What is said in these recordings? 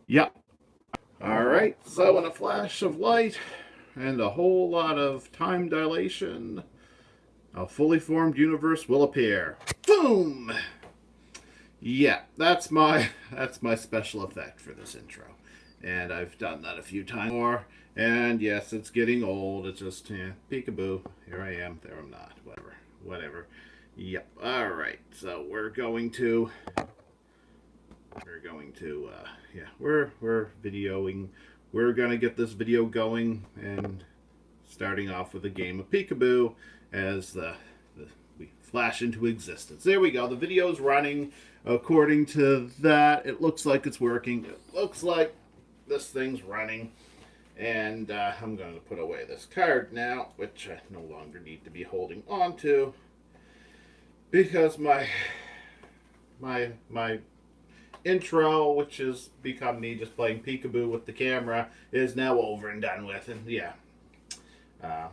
Yep. All right. So, in a flash of light and a whole lot of time dilation, a fully formed universe will appear. Boom! Yeah, that's my special effect for this intro, and I've done that a few times more. And yes, it's getting old. It's just peekaboo. Here I am. There I'm not. Whatever. Yep. All right. So we're videoing. We're gonna get this video going and starting off with a game of peekaboo as we flash into existence. There we go. The video's running. According to that, it looks like it's working. It looks like this thing's running. And I'm going to put away this card now, which I no longer need to be holding on to, because my intro, which has become me just playing peekaboo with the camera, is now over and done with. And yeah,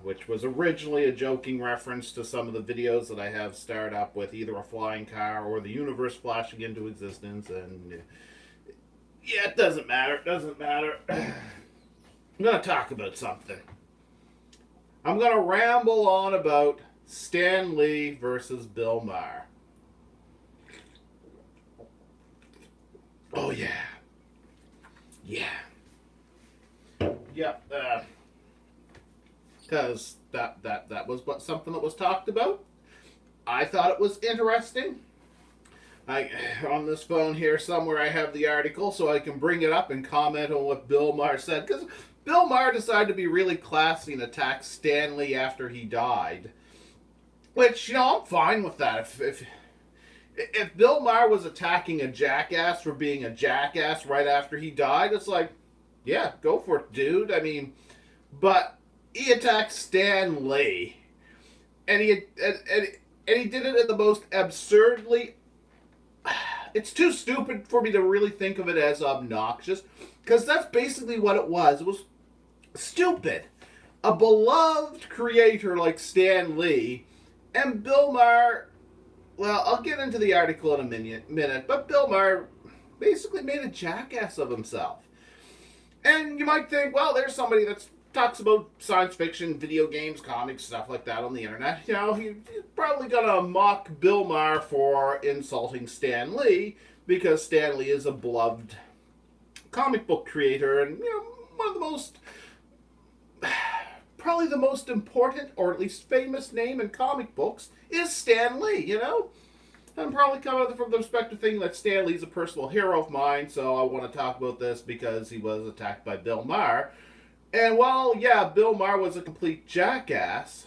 which was originally a joking reference to some of the videos that I have started up with either a flying car or the universe flashing into existence. And yeah, it doesn't matter. It doesn't matter. I'm going to talk about something. I'm going to ramble on about Stan Lee versus Bill Maher. Oh, yeah. Yeah. Yep. Because that was something that was talked about. I thought it was interesting. On this phone here somewhere I have the article so I can bring it up and comment on what Bill Maher said, because Bill Maher decided to be really classy and attack Stan Lee after he died, which I'm fine with that. If Bill Maher was attacking a jackass for being a jackass right after he died, it's like, yeah, go for it, dude. I mean, but he attacked Stan Lee, and he did it in the most absurdly. It's too stupid for me to really think of it as obnoxious, because that's basically what it was. It was stupid. A beloved creator like Stan Lee and Bill Maher. Well, I'll get into the article in a minute, but Bill Maher basically made a jackass of himself. And you might think, well, there's somebody that talks about science fiction, video games, comics, stuff like that on the internet. He's probably gonna mock Bill Maher for insulting Stan Lee, because Stan Lee is a beloved comic book creator and one of the most, probably the most important or at least famous name in comic books is Stan Lee. I'm probably coming from the perspective thinking that Stan Lee's a personal hero of mine, so I want to talk about this because he was attacked by Bill Maher. And while, yeah, Bill Maher was a complete jackass,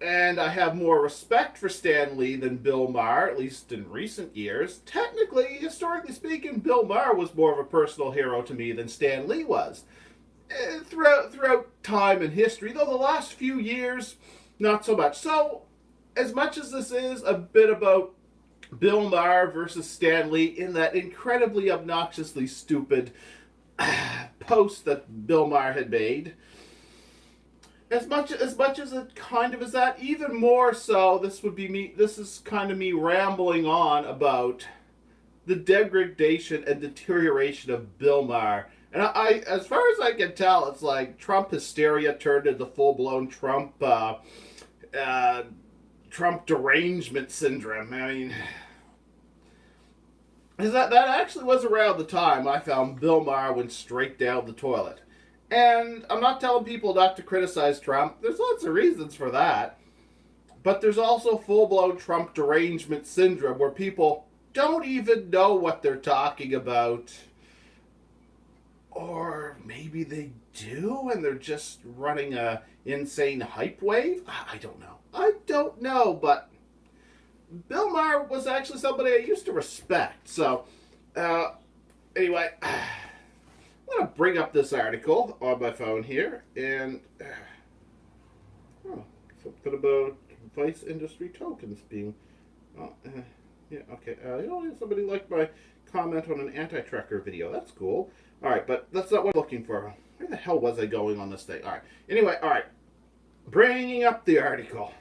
and I have more respect for Stan Lee than Bill Maher, at least in recent years, technically, historically speaking, Bill Maher was more of a personal hero to me than Stan Lee was. Throughout time and history, though the last few years, not so much. So, as much as this is a bit about Bill Maher versus Stan Lee in that incredibly obnoxiously stupid post that Bill Maher had made, as much as it kind of is that, even more so, this is kind of me rambling on about the degradation and deterioration of Bill Maher. And I as far as I can tell, it's like Trump hysteria turned into full-blown Trump derangement syndrome. I mean, that actually was around the time I found Bill Maher went straight down the toilet. And I'm not telling people not to criticize Trump. There's lots of reasons for that. But there's also full-blown Trump derangement syndrome where people don't even know what they're talking about. Or maybe they do and they're just running a insane hype wave. I don't know, but Bill Maher was actually somebody I used to respect. So, anyway, I'm going to bring up this article on my phone here, and something about Vice Industry tokens being. Yeah, okay. Somebody liked my comment on an anti-tracker video. That's cool. All right, but that's not what I'm looking for. Where the hell was I going on this thing? All right. Anyway, all right. Bringing up the article.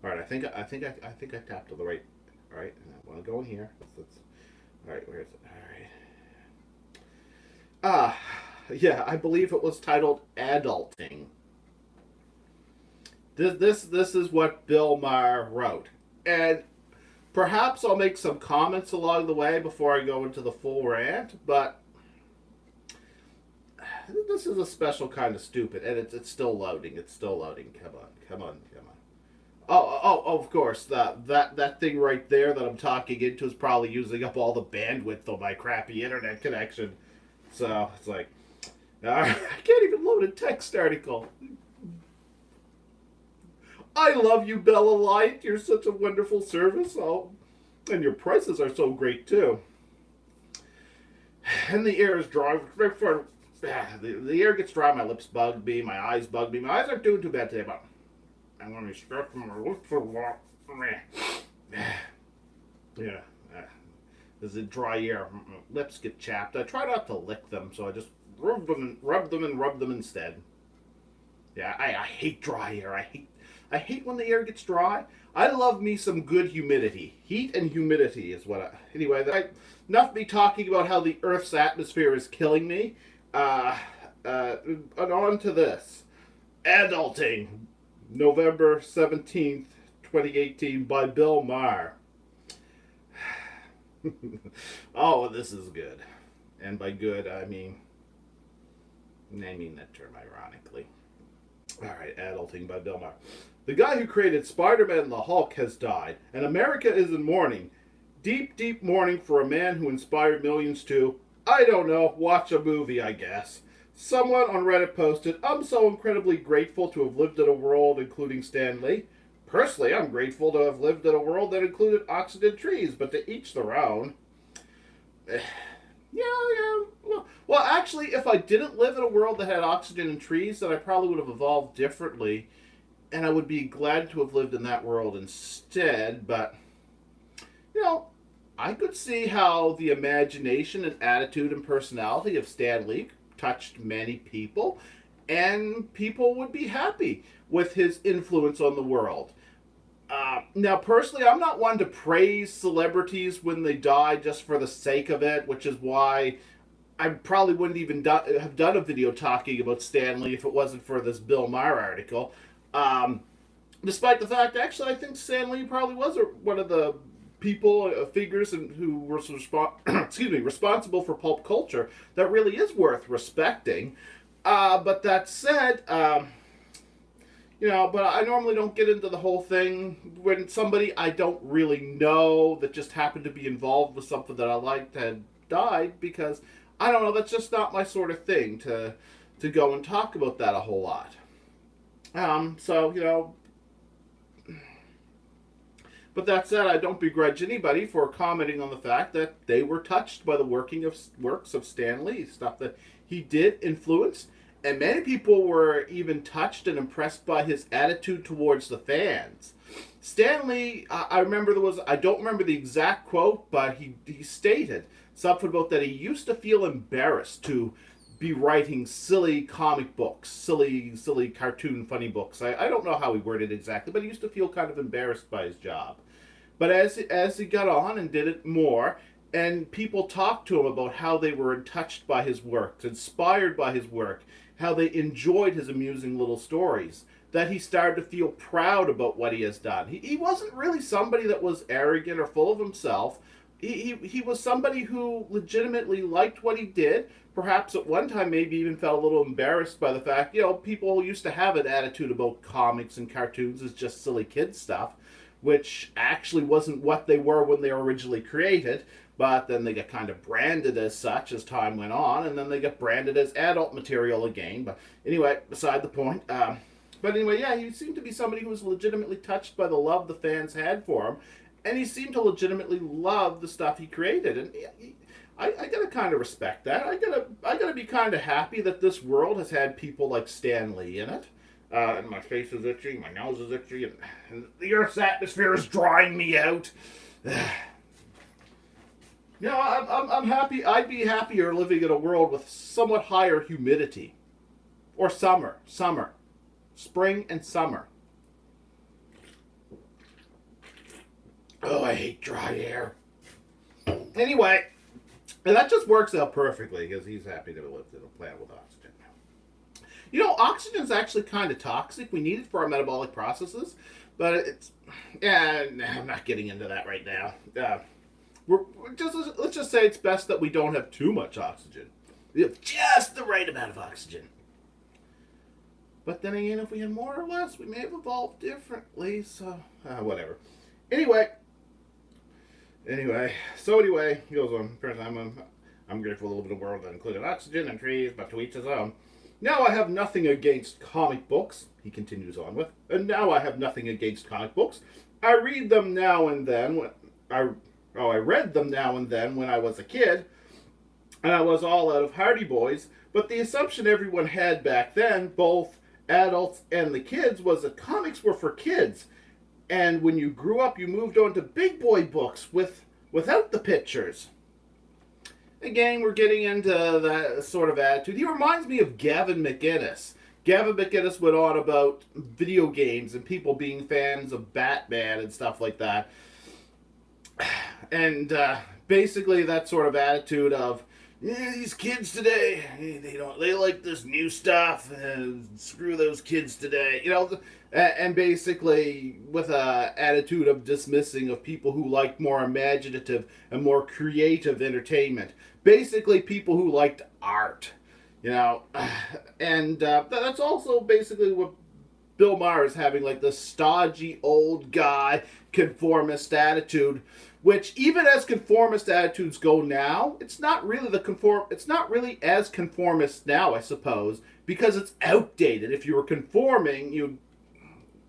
All right, I think I tapped to the right. All right, and I want to go in here. All right, where is it? All right. Ah, yeah, I believe it was titled Adulting. This is what Bill Maher wrote. And perhaps I'll make some comments along the way before I go into the full rant, but this is a special kind of stupid, and it's still loading. It's still loading. Come on, come on, come on. Oh, of course. That thing right there that I'm talking into is probably using up all the bandwidth on my crappy internet connection. So it's like, I can't even load a text article. I love you, Bella Light. You're such a wonderful service. Oh, and your prices are so great too. And the air is dry. The air gets dry. My lips bug me. My eyes bug me. My eyes aren't doing too bad today, but I'm going to be stretching my lips a lot. Yeah. There's a dry air. My lips get chapped. I try not to lick them, so I just rub them instead. Yeah, I hate dry air. I hate when the air gets dry. I love me some good humidity. Heat and humidity is what I... Anyway, enough me talking about how the Earth's atmosphere is killing me. And on to this. Adulting. November 17th, 2018 by Bill Maher. Oh, this is good. And by good, I mean that term ironically. Alright, Adulting by Bill Maher. The guy who created Spider-Man and the Hulk has died, and America is in mourning. Deep, deep mourning for a man who inspired millions to, I don't know, watch a movie, I guess. Someone on Reddit posted, I'm so incredibly grateful to have lived in a world including Stan Lee. Personally, I'm grateful to have lived in a world that included oxygen trees, but to each their own. Yeah. Well, actually, if I didn't live in a world that had oxygen and trees, then I probably would have evolved differently, and I would be glad to have lived in that world instead, but, I could see how the imagination and attitude and personality of Stan Lee touched many people, and people would be happy with his influence on the world. Now, personally, I'm not one to praise celebrities when they die just for the sake of it, which is why I probably wouldn't even have done a video talking about Stan Lee if it wasn't for this Bill Maher article. Despite the fact, actually, I think Stan Lee probably was one of the people, figures, who were responsible for pulp culture that really is worth respecting. But that said, but I normally don't get into the whole thing when somebody I don't really know that just happened to be involved with something that I liked had died, because I don't know, that's just not my sort of thing to go and talk about that a whole lot. But that said, I don't begrudge anybody for commenting on the fact that they were touched by the works of Stan Lee, stuff that he did influence, and many people were even touched and impressed by his attitude towards the fans. Stan Lee, I remember I don't remember the exact quote, but he stated something about that he used to feel embarrassed to be writing silly comic books, silly cartoon funny books. I don't know how he worded it exactly, but he used to feel kind of embarrassed by his job. But as he got on and did it more, and people talked to him about how they were touched by his work, inspired by his work, how they enjoyed his amusing little stories, that he started to feel proud about what he has done. He wasn't really somebody that was arrogant or full of himself. He was somebody who legitimately liked what he did. Perhaps at one time maybe even felt a little embarrassed by the fact, people used to have an attitude about comics and cartoons as just silly kid stuff, which actually wasn't what they were when they were originally created. But then they get kind of branded as such as time went on, and then they get branded as adult material again. But anyway, beside the point. But anyway, yeah, he seemed to be somebody who was legitimately touched by the love the fans had for him, and he seemed to legitimately love the stuff he created. And I gotta kind of respect that. I gotta be kind of happy that this world has had people like Stan Lee in it. And my face is itchy, my nose is itchy, and the Earth's atmosphere is drying me out. I'm happy. I'd be happier living in a world with somewhat higher humidity. Or summer. Spring and summer. Oh, I hate dry air. Anyway, And that just works out perfectly because he's happy to live in a planet with oxygen. You know, oxygen's actually kind of toxic. We need it for our metabolic processes, but it's yeah. I'm not getting into that right now. We're just let's just say it's best that we don't have too much oxygen. We have just the right amount of oxygen. But then again, if we had more or less, we may have evolved differently. So whatever. Anyway, he goes on. I'm grateful for a little bit of world that included oxygen and trees, but to each his own. Now I have nothing against comic books, he continues on with, and now I have nothing against comic books. I read them now and then I read them now and then when I was a kid, and I was all out of Hardy Boys, but the assumption everyone had back then, both adults and the kids, was that comics were for kids. And when you grew up, you moved on to big boy books without the pictures. Again, we're getting into that sort of attitude. He reminds me of Gavin McInnes. Gavin McInnes went on about video games and people being fans of Batman and stuff like that. And basically that sort of attitude of, yeah, these kids today, they like this new stuff, and screw those kids today, and basically with a attitude of dismissing of people who like more imaginative and more creative entertainment, basically people who liked art, and that's also basically what Bill Maher is having, like this stodgy old guy conformist attitude, which even as conformist attitudes go now, it's not really as conformist now, I suppose, because it's outdated. If you were conforming,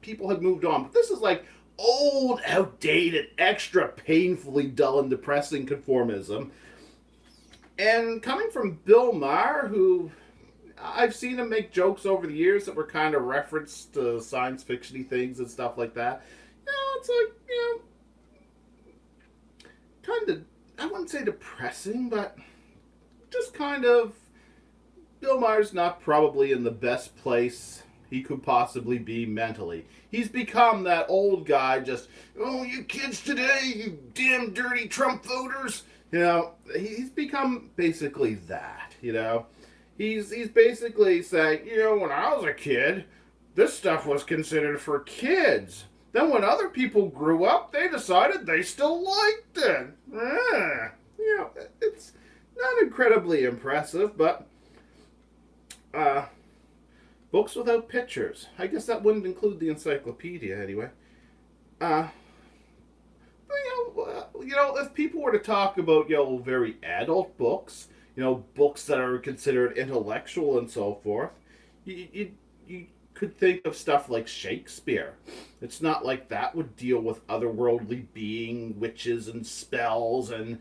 people had moved on. But this is like old, outdated, extra painfully dull and depressing conformism. And coming from Bill Maher, who I've seen him make jokes over the years that were kind of referenced to science fiction-y things and stuff like that. It's like, kind of, I wouldn't say depressing, but just kind of, Bill Maher's not probably in the best place he could possibly be mentally. He's become that old guy, just, oh, you kids today, you damn dirty Trump voters. He's become basically that, He's basically saying, when I was a kid, this stuff was considered for kids. Then when other people grew up, they decided they still liked it. It's not incredibly impressive, but books without pictures. I guess that wouldn't include the encyclopedia anyway. If people were to talk about, very adult books, books that are considered intellectual and so forth, you could think of stuff like Shakespeare. It's not like that would deal with otherworldly being, witches and spells, and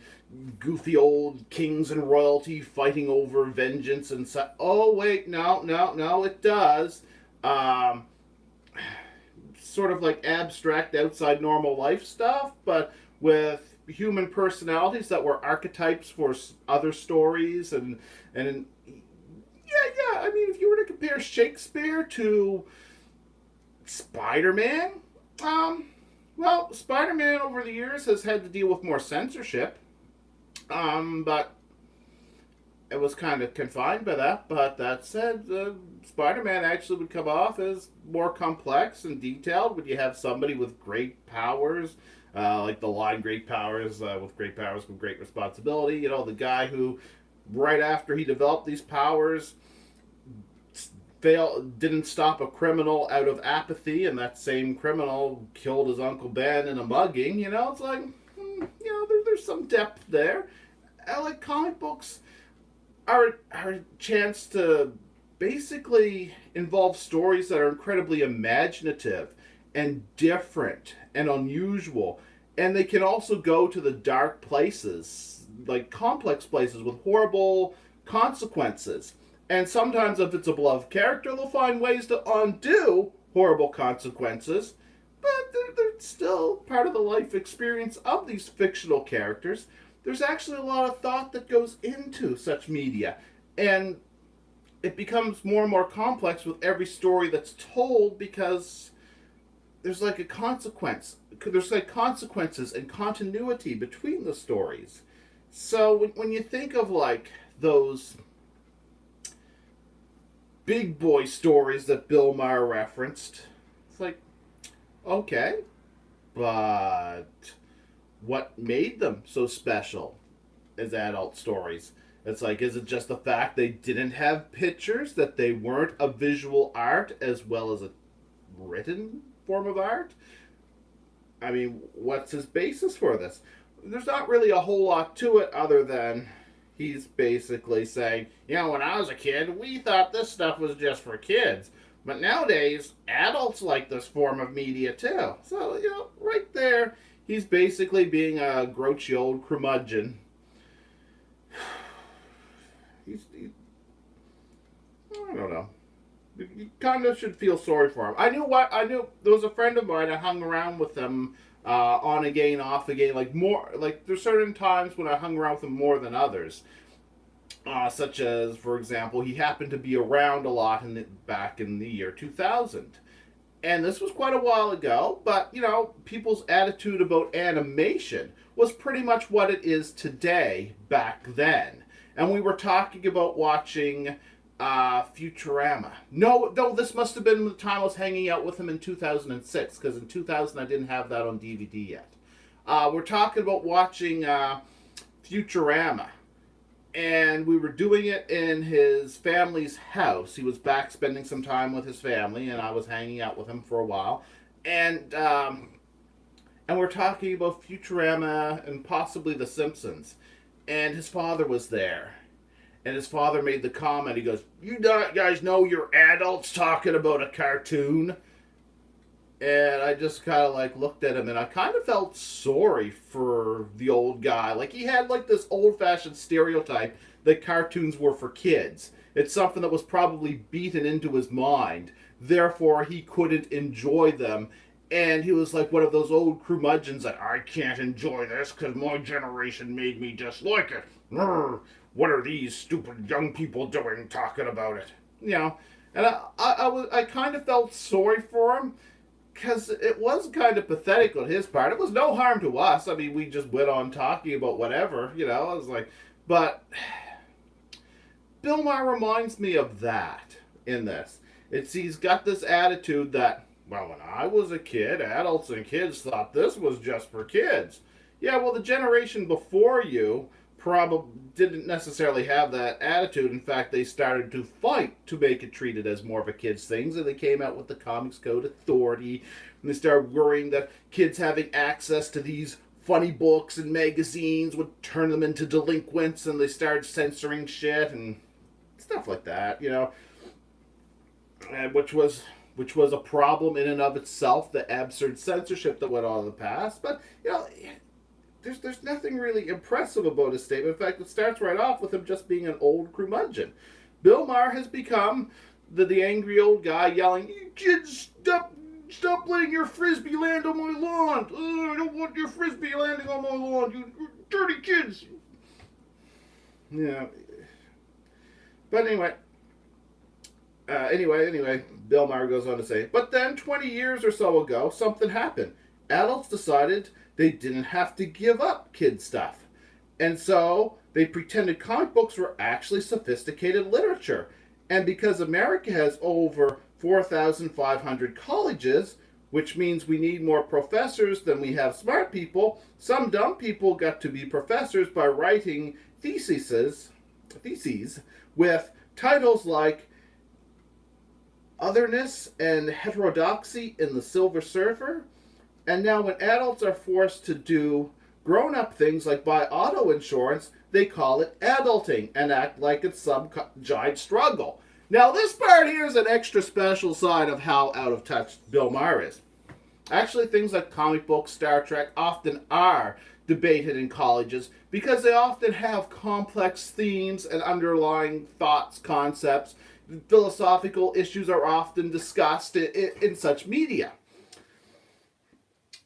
goofy old kings and royalty fighting over vengeance and such. Oh, wait, no, it does. Sort of like abstract outside normal life stuff, but with human personalities that were archetypes for other stories, and yeah. I mean, if you were to compare Shakespeare to Spider-Man, well, Spider-Man over the years has had to deal with more censorship, but it was kind of confined by that. But that said, Spider-Man actually would come off as more complex and detailed when you have somebody with great powers, like the line "great powers with great powers with great responsibility." The guy who, right after he developed these powers, didn't stop a criminal out of apathy, and that same criminal killed his Uncle Ben in a mugging. It's like, there's some depth there. Like, comic books are a chance to basically involve stories that are incredibly imaginative and different and unusual, and they can also go to the dark places, like complex places with horrible consequences. And sometimes if it's a beloved character, they'll find ways to undo horrible consequences, but they're still part of the life experience of these fictional characters. There's actually a lot of thought that goes into such media, and it becomes more and more complex with every story that's told, because there's like a consequence. There's like consequences and continuity between the stories. So when you think of like those big boy stories that Bill Maher referenced, it's like, okay, but what made them so special as adult stories? It's like, is it just the fact they didn't have pictures, that they weren't a visual art as well as a written form of art? I mean, what's his basis for this? There's not really a whole lot to it other than he's basically saying, when I was a kid, we thought this stuff was just for kids. But nowadays, adults like this form of media too. So, right there, he's basically being a grouchy old curmudgeon. I don't know. You kind of should feel sorry for him. I knew there was a friend of mine. I hung around with him on again, off again. Like more, like there's certain times when I hung around with him more than others. Such as, for example, he happened to be around a lot back in the year 2000. And this was quite a while ago, but, people's attitude about animation was pretty much what it is today back then. And we were talking about watching Futurama. No, this must have been the time I was hanging out with him in 2006, because in 2000 I didn't have that on DVD yet. We're talking about watching Futurama. And we were doing it in his family's house. He was back spending some time with his family, and I was hanging out with him for a while. And we're talking about Futurama and possibly The Simpsons. And his father was there. And his father made the comment, he goes, "You guys know you're adults talking about a cartoon?" And I just kind of like looked at him, and I kind of felt sorry for the old guy. Like, he had like this old-fashioned stereotype that cartoons were for kids. It's something that was probably beaten into his mind. Therefore, he couldn't enjoy them. And he was like one of those old curmudgeons that, "I can't enjoy this because my generation made me dislike it. What are these stupid young people doing talking about it?" And I kind of felt sorry for him, because it was kind of pathetic on his part. It was no harm to us. I mean, we just went on talking about whatever, I was like, but Bill Maher reminds me of that in this. He's got this attitude that, well, when I was a kid, adults and kids thought this was just for kids. Yeah, well, the generation before you probably didn't necessarily have that attitude. In fact, they started to fight to make it treated as more of a kid's thing. And they came out with the Comics Code Authority, and they started worrying that kids having access to these funny books and magazines would turn them into delinquents, and they started censoring shit and stuff like that, which was a problem in and of itself, the absurd censorship that went on in the past. But there's nothing really impressive about his statement. In fact, it starts right off with him just being an old curmudgeon. Bill Maher has become the angry old guy yelling, "You kids, stop letting your frisbee land on my lawn. I don't want your frisbee landing on my lawn, you dirty kids." Yeah. But anyway, Bill Maher goes on to say, "But then 20 years or so ago, something happened. Adults decided they didn't have to give up kid stuff. And so they pretended comic books were actually sophisticated literature. And because America has over 4,500 colleges, which means we need more professors than we have smart people, some dumb people got to be professors by writing theses with titles like Otherness and Heterodoxy in the Silver Surfer. And now when adults are forced to do grown-up things like buy auto insurance, they call it adulting and act like it's some giant struggle." Now this part here is an extra special sign of how out of touch Bill Maher is. Actually, things like comic books, Star Trek often are debated in colleges because they often have complex themes and underlying thoughts, concepts. Philosophical issues are often discussed in such media.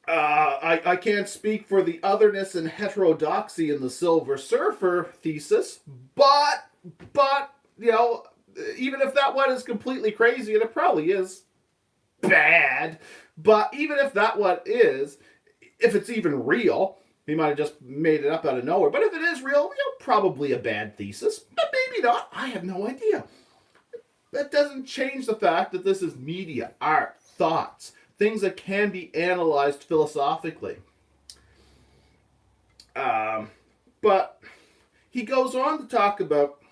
I can't speak for the otherness and heterodoxy in the Silver Surfer thesis, but even if that one is completely crazy, and it probably is bad, but even if that one is, if it's even real, He might have just made it up out of nowhere. But if it is real, probably a bad thesis. But maybe not. I have no idea. That doesn't change the fact that this is media, art, thoughts, things that can be analyzed philosophically. But he goes on to talk about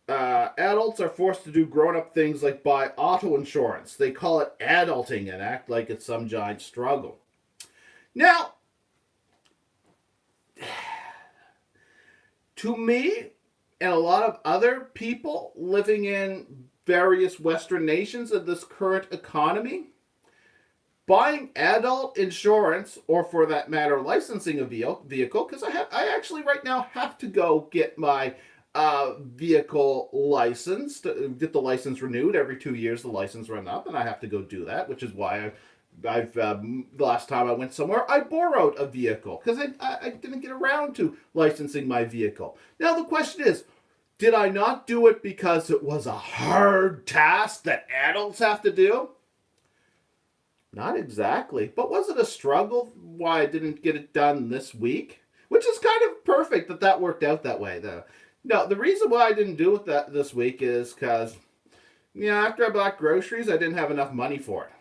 adults are forced to do grown-up things like buy auto insurance. They call it adulting and act like it's some giant struggle. Now, to me and a lot of other people living in various Western nations of this current economy, buying adult insurance, or for that matter, licensing a vehicle, because I actually right now have to go get my vehicle license, to get the license renewed every 2 years. The license run up, and I have to go do that, which is why I've the last time I went somewhere, I borrowed a vehicle because I didn't get around to licensing my vehicle. Now the question is, did I not do it because it was a hard task that adults have to do? Not exactly. But was it a struggle why I didn't get it done this week? Which is kind of perfect that worked out that way, though. No, the reason why I didn't do it this week is because, after I bought groceries, I didn't have enough money for it.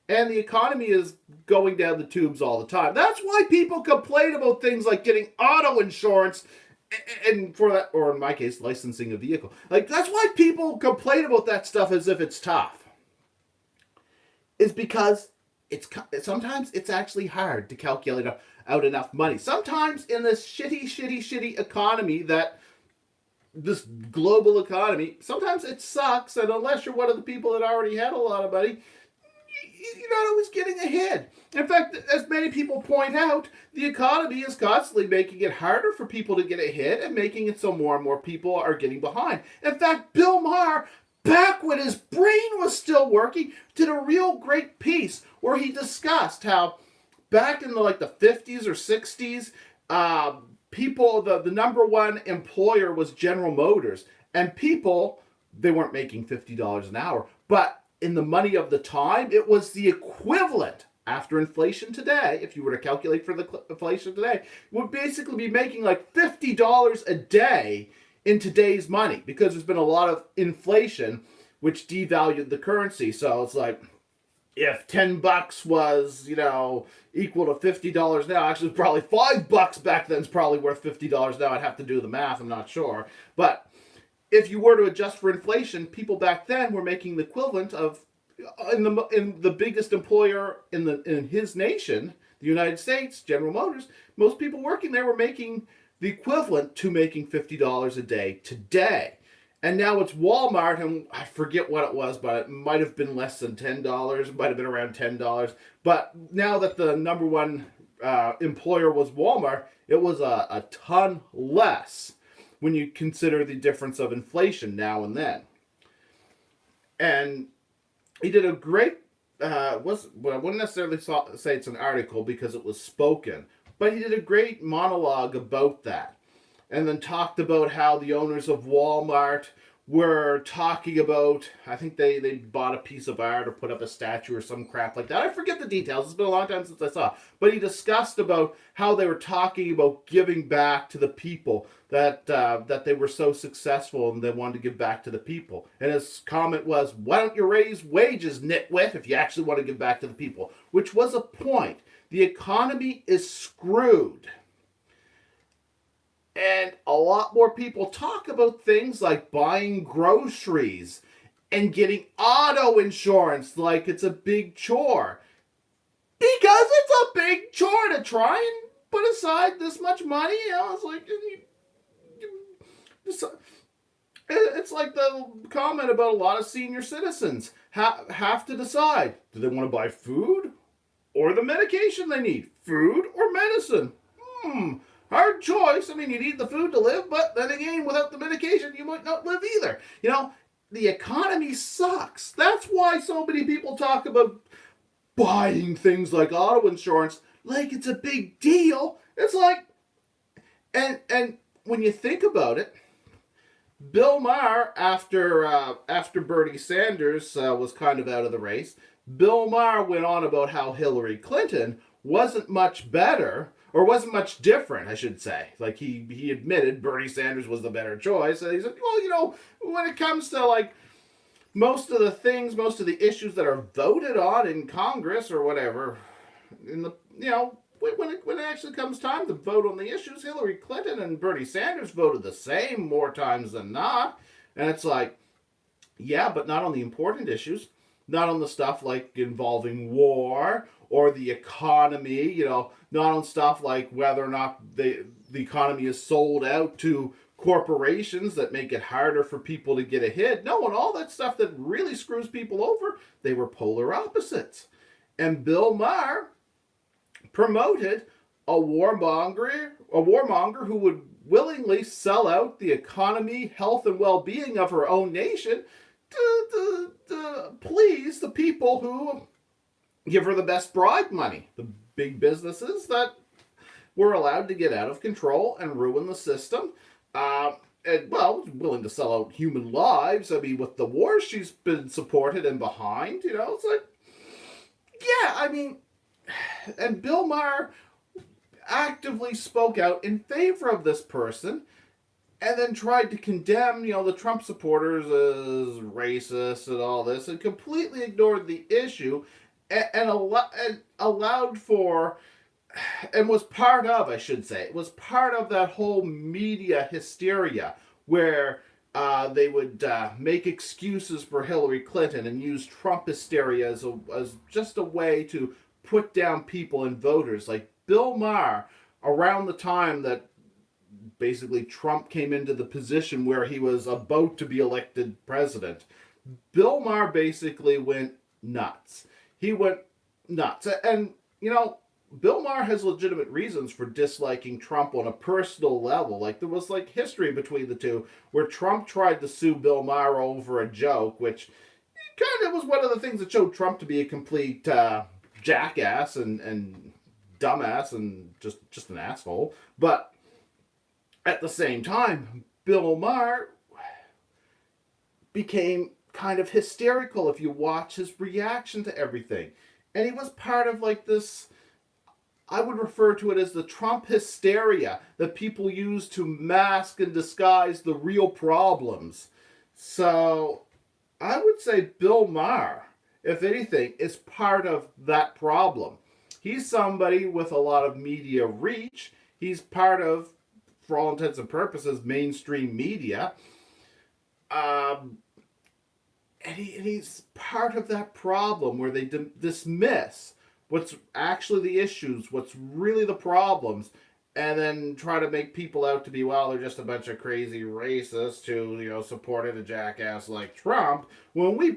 And the economy is going down the tubes all the time. That's why people complain about things like getting auto insurance and for that, or in my case, licensing a vehicle. Like, that's why people complain about that stuff as if it's tough. Is because sometimes it's actually hard to calculate out enough money. Sometimes in this shitty economy, this global economy, sometimes it sucks, and unless you're one of the people that already had a lot of money, you're not always getting ahead. In fact, as many people point out, the economy is constantly making it harder for people to get ahead and making it so more and more people are getting behind. In fact, Bill Maher, back when his brain was still working, did a real great piece where he discussed how back in the 50s or 60s, people, the number one employer was General Motors. And people, they weren't making $50 an hour, but in the money of the time, it was the equivalent after inflation today. If you were to calculate for the inflation today, would basically be making like $50 a day in today's money, because there's been a lot of inflation which devalued the currency. So it's like, if $10 was, equal to $50 now, actually it's probably $5 back then is probably worth $50 now. I'd have to do the math, I'm not sure. But if you were to adjust for inflation, people back then were making the equivalent of, in the biggest employer in his nation, the United States, General Motors, most people working there were making the equivalent to making $50 a day today. And now it's Walmart, and I forget what it was, but it might have been less than $10. It might have been around $10. But now that the number one employer was Walmart, it was a ton less when you consider the difference of inflation now and then. And he did a great, I wouldn't necessarily say it's an article because it was spoken, but he did a great monologue about that. And then talked about how the owners of Walmart were talking about, I think they bought a piece of art or put up a statue or some crap like that. I forget the details. It's been a long time since I saw. But he discussed about how they were talking about giving back to the people, that they were so successful and they wanted to give back to the people. And his comment was, why don't you raise wages, nitwit, if you actually want to give back to the people? Which was a point. The economy is screwed. And a lot more people talk about things like buying groceries and getting auto insurance like it's a big chore. Because it's a big chore to try and put aside this much money. It's like, it's like the comment about a lot of senior citizens have to decide. Do they want to buy food or the medication they need? Food or medicine? Hard choice. I mean, you need the food to live, but then again, without the medication, you might not live either. The economy sucks. That's why so many people talk about buying things like auto insurance like it's a big deal. It's like, and when you think about it, Bill Maher, after Bernie Sanders was kind of out of the race, Bill Maher went on about how Hillary Clinton wasn't much better, or wasn't much different, I should say. Like he admitted Bernie Sanders was the better choice, and he said, well, when it comes to like most of the things, most of the issues that are voted on in Congress or whatever, in the when it actually comes time to vote on the issues, Hillary Clinton and Bernie Sanders voted the same more times than not. And it's like, yeah, but not on the important issues, not on the stuff like involving war or the economy, not on stuff like whether or not the economy is sold out to corporations that make it harder for people to get ahead. No, and all that stuff that really screws people over, they were polar opposites. And Bill Maher promoted a warmonger who would willingly sell out the economy, health, and well-being of her own nation to please the people who give her the best bribe money, the big businesses that were allowed to get out of control and ruin the system. Willing to sell out human lives. I mean, with the wars she's been supported and behind, it's like, yeah, I mean, and Bill Maher actively spoke out in favor of this person and then tried to condemn, the Trump supporters as racist and all this, and completely ignored the issue and allowed for, and was part of, I should say, was part of that whole media hysteria where they would make excuses for Hillary Clinton and use Trump hysteria as just a way to put down people and voters. Like Bill Maher, around the time that basically Trump came into the position where he was about to be elected president, Bill Maher basically went nuts. He went nuts. And, Bill Maher has legitimate reasons for disliking Trump on a personal level. Like, there was, history between the two where Trump tried to sue Bill Maher over a joke, which kind of was one of the things that showed Trump to be a complete jackass and dumbass and just an asshole. But at the same time, Bill Maher became kind of hysterical if you watch his reaction to everything. And he was part of this, I would refer to it as the Trump hysteria that people use to mask and disguise the real problems. So I would say Bill Maher, if anything, is part of that problem. He's somebody with a lot of media reach. He's part of, for all intents and purposes, mainstream media. And he's part of that problem where they dismiss what's actually the issues, what's really the problems, and then try to make people out to be, well, they're just a bunch of crazy racists who, supported a jackass like Trump. When we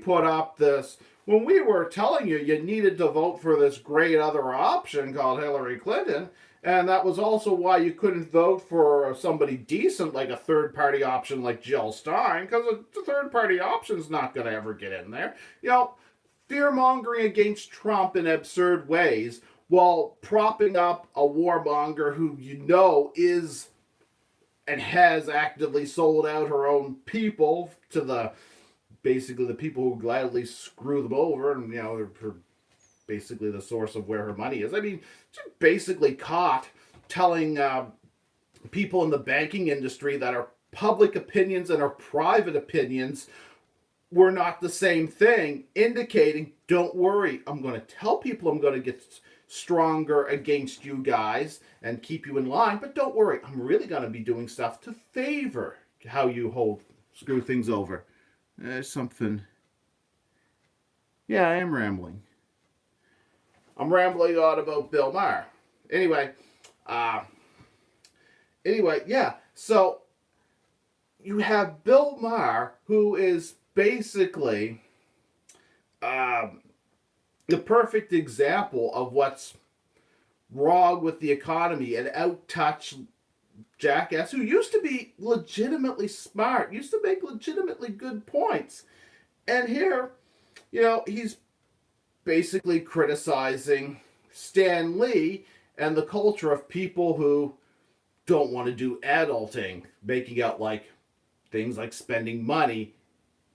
were telling you needed to vote for this great other option called Hillary Clinton, and that was also why you couldn't vote for somebody decent like a third-party option like Jill Stein, because the third-party option's not going to ever get in there. Fear-mongering against Trump in absurd ways while propping up a warmonger who is and has actively sold out her own people to basically the people who gladly screw them over, and they're basically the source of where her money is. I mean, she's basically caught telling people in the banking industry that our public opinions and our private opinions were not the same thing, indicating, don't worry, I'm going to tell people I'm going to get stronger against you guys and keep you in line, but don't worry, I'm really going to be doing stuff to favor how you screw things over. There's something. Yeah, I am rambling. I'm rambling on about Bill Maher. Anyway, yeah, so you have Bill Maher, who is basically the perfect example of what's wrong with the economy, an out-touch jackass who used to be legitimately smart, used to make legitimately good points. And here, he's basically criticizing Stan Lee and the culture of people who don't want to do adulting, making out like things like spending money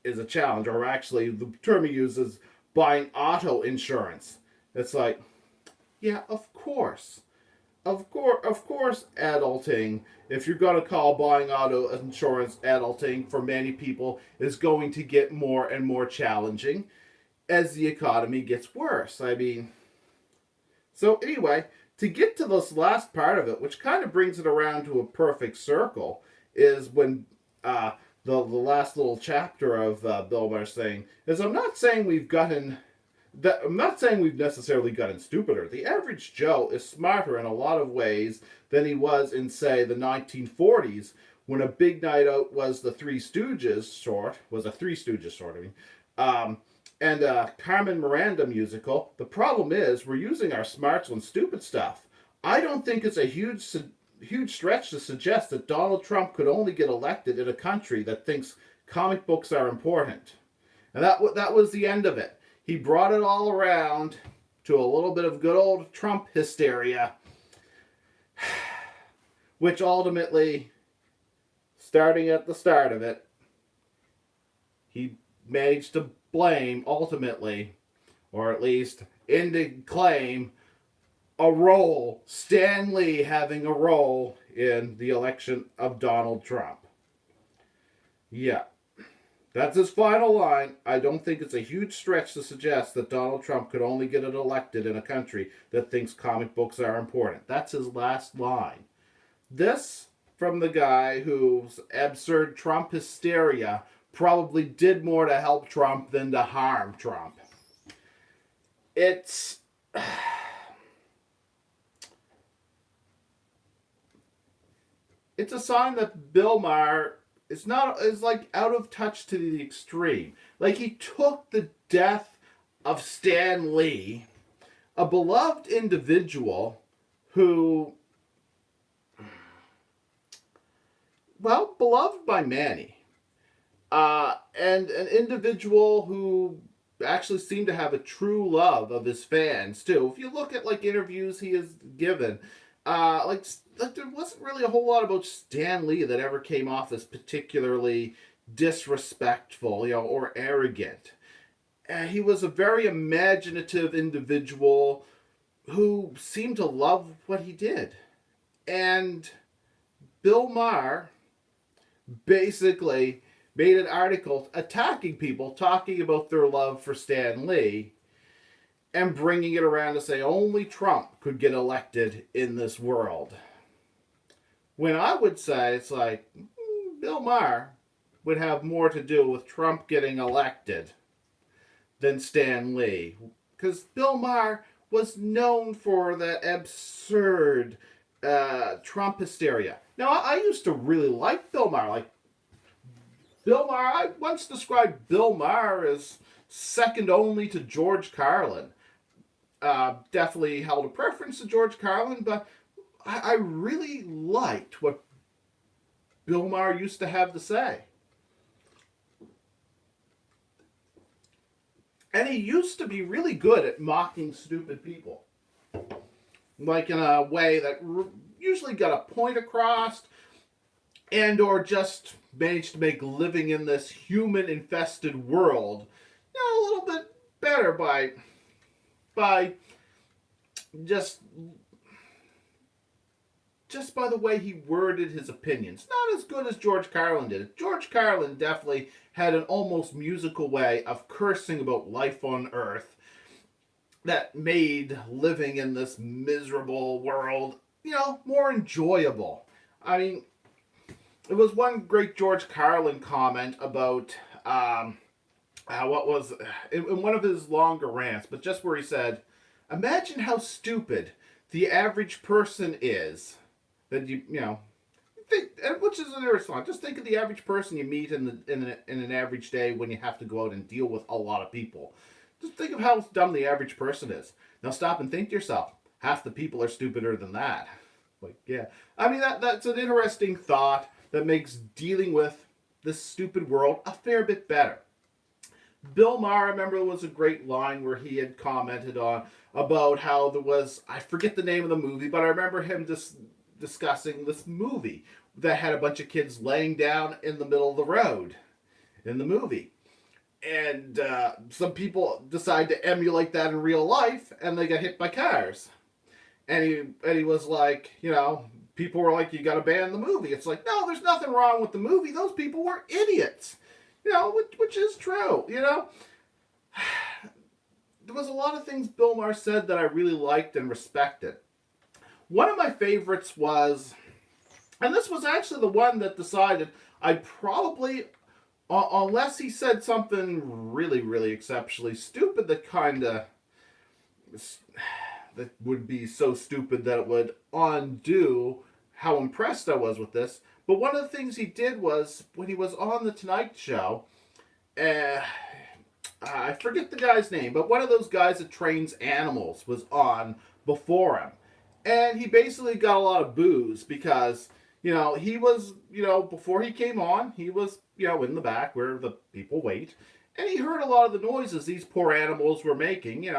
is a challenge, or actually the term he uses, buying auto insurance. It's like, yeah, of course. Of course, adulting, if you're going to call buying auto insurance adulting, for many people is going to get more and more challenging as the economy gets worse. I mean, so anyway, to get to this last part of it, which kind of brings it around to a perfect circle, is when the last little chapter of Bill Maher saying is, I'm not saying we've necessarily gotten stupider. The average Joe is smarter in a lot of ways than he was in, say, the 1940s, when a big night out was the Three Stooges sort, was a Three Stooges sort, I mean, and a Carmen Miranda musical. The problem is we're using our smarts on stupid stuff. I don't think it's a huge stretch to suggest that Donald Trump could only get elected in a country that thinks comic books are important. And that was the end of it. He brought it all around to a little bit of good old Trump hysteria, which ultimately, starting at the start of it, he managed to blame, ultimately, or at least claim, Stan Lee having a role in the election of Donald Trump. Yeah. That's his final line. I don't think it's a huge stretch to suggest that Donald Trump could only get it elected in a country that thinks comic books are important. That's his last line. This from the guy whose absurd Trump hysteria probably did more to help Trump than to harm Trump. It's a sign that Bill Maher is like out of touch to the extreme. Like, he took the death of Stan Lee, a beloved individual who, well, beloved by many, and an individual who actually seemed to have a true love of his fans too. If you look at like interviews he has given, like there wasn't really a whole lot about Stan Lee that ever came off as particularly disrespectful, or arrogant. He was a very imaginative individual who seemed to love what he did. And Bill Maher basically made an article attacking people, talking about their love for Stan Lee, and bringing it around to say only Trump could get elected in this world. When I would say it's like, Bill Maher would have more to do with Trump getting elected than Stan Lee. Because Bill Maher was known for that absurd Trump hysteria. Now, I used to really like Bill Maher. I once described Bill Maher as second only to George Carlin. Definitely held a preference to George Carlin, but I really liked what Bill Maher used to have to say. And he used to be really good at mocking stupid people. Like in a way that usually got a point across, and or just managed to make living in this human-infested world a little bit better by just by the way he worded his opinions. Not as good as George Carlin did. George Carlin definitely had an almost musical way of cursing about life on Earth that made living in this miserable world, more enjoyable. I mean, it was one great George Carlin comment about what was in one of his longer rants, but just where he said, "Imagine how stupid the average person is." That think, which is an response. Just think of the average person you meet in an average day when you have to go out and deal with a lot of people. Just think of how dumb the average person is. Now stop and think to yourself, half the people are stupider than that. Like, yeah. I mean, that's an interesting thought that makes dealing with this stupid world a fair bit better. Bill Maher, I remember, there was a great line where he had commented on about how there was, I forget the name of the movie, but I remember him just discussing this movie that had a bunch of kids laying down in the middle of the road in the movie. And some people decide to emulate that in real life, and they get hit by cars. And he was like, people were like, you got to ban the movie. It's like, no, there's nothing wrong with the movie. Those people were idiots, which is true. There was a lot of things Bill Maher said that I really liked and respected. One of my favorites was, and this was actually the one that decided I'd probably, unless he said something really, really exceptionally stupid that would be so stupid that it would undo how impressed I was with this. But one of the things he did was when he was on the Tonight Show, I forget the guy's name, but one of those guys that trains animals was on before him. And he basically got a lot of boos because, he was, before he came on, he was, in the back where the people wait. And he heard a lot of the noises these poor animals were making,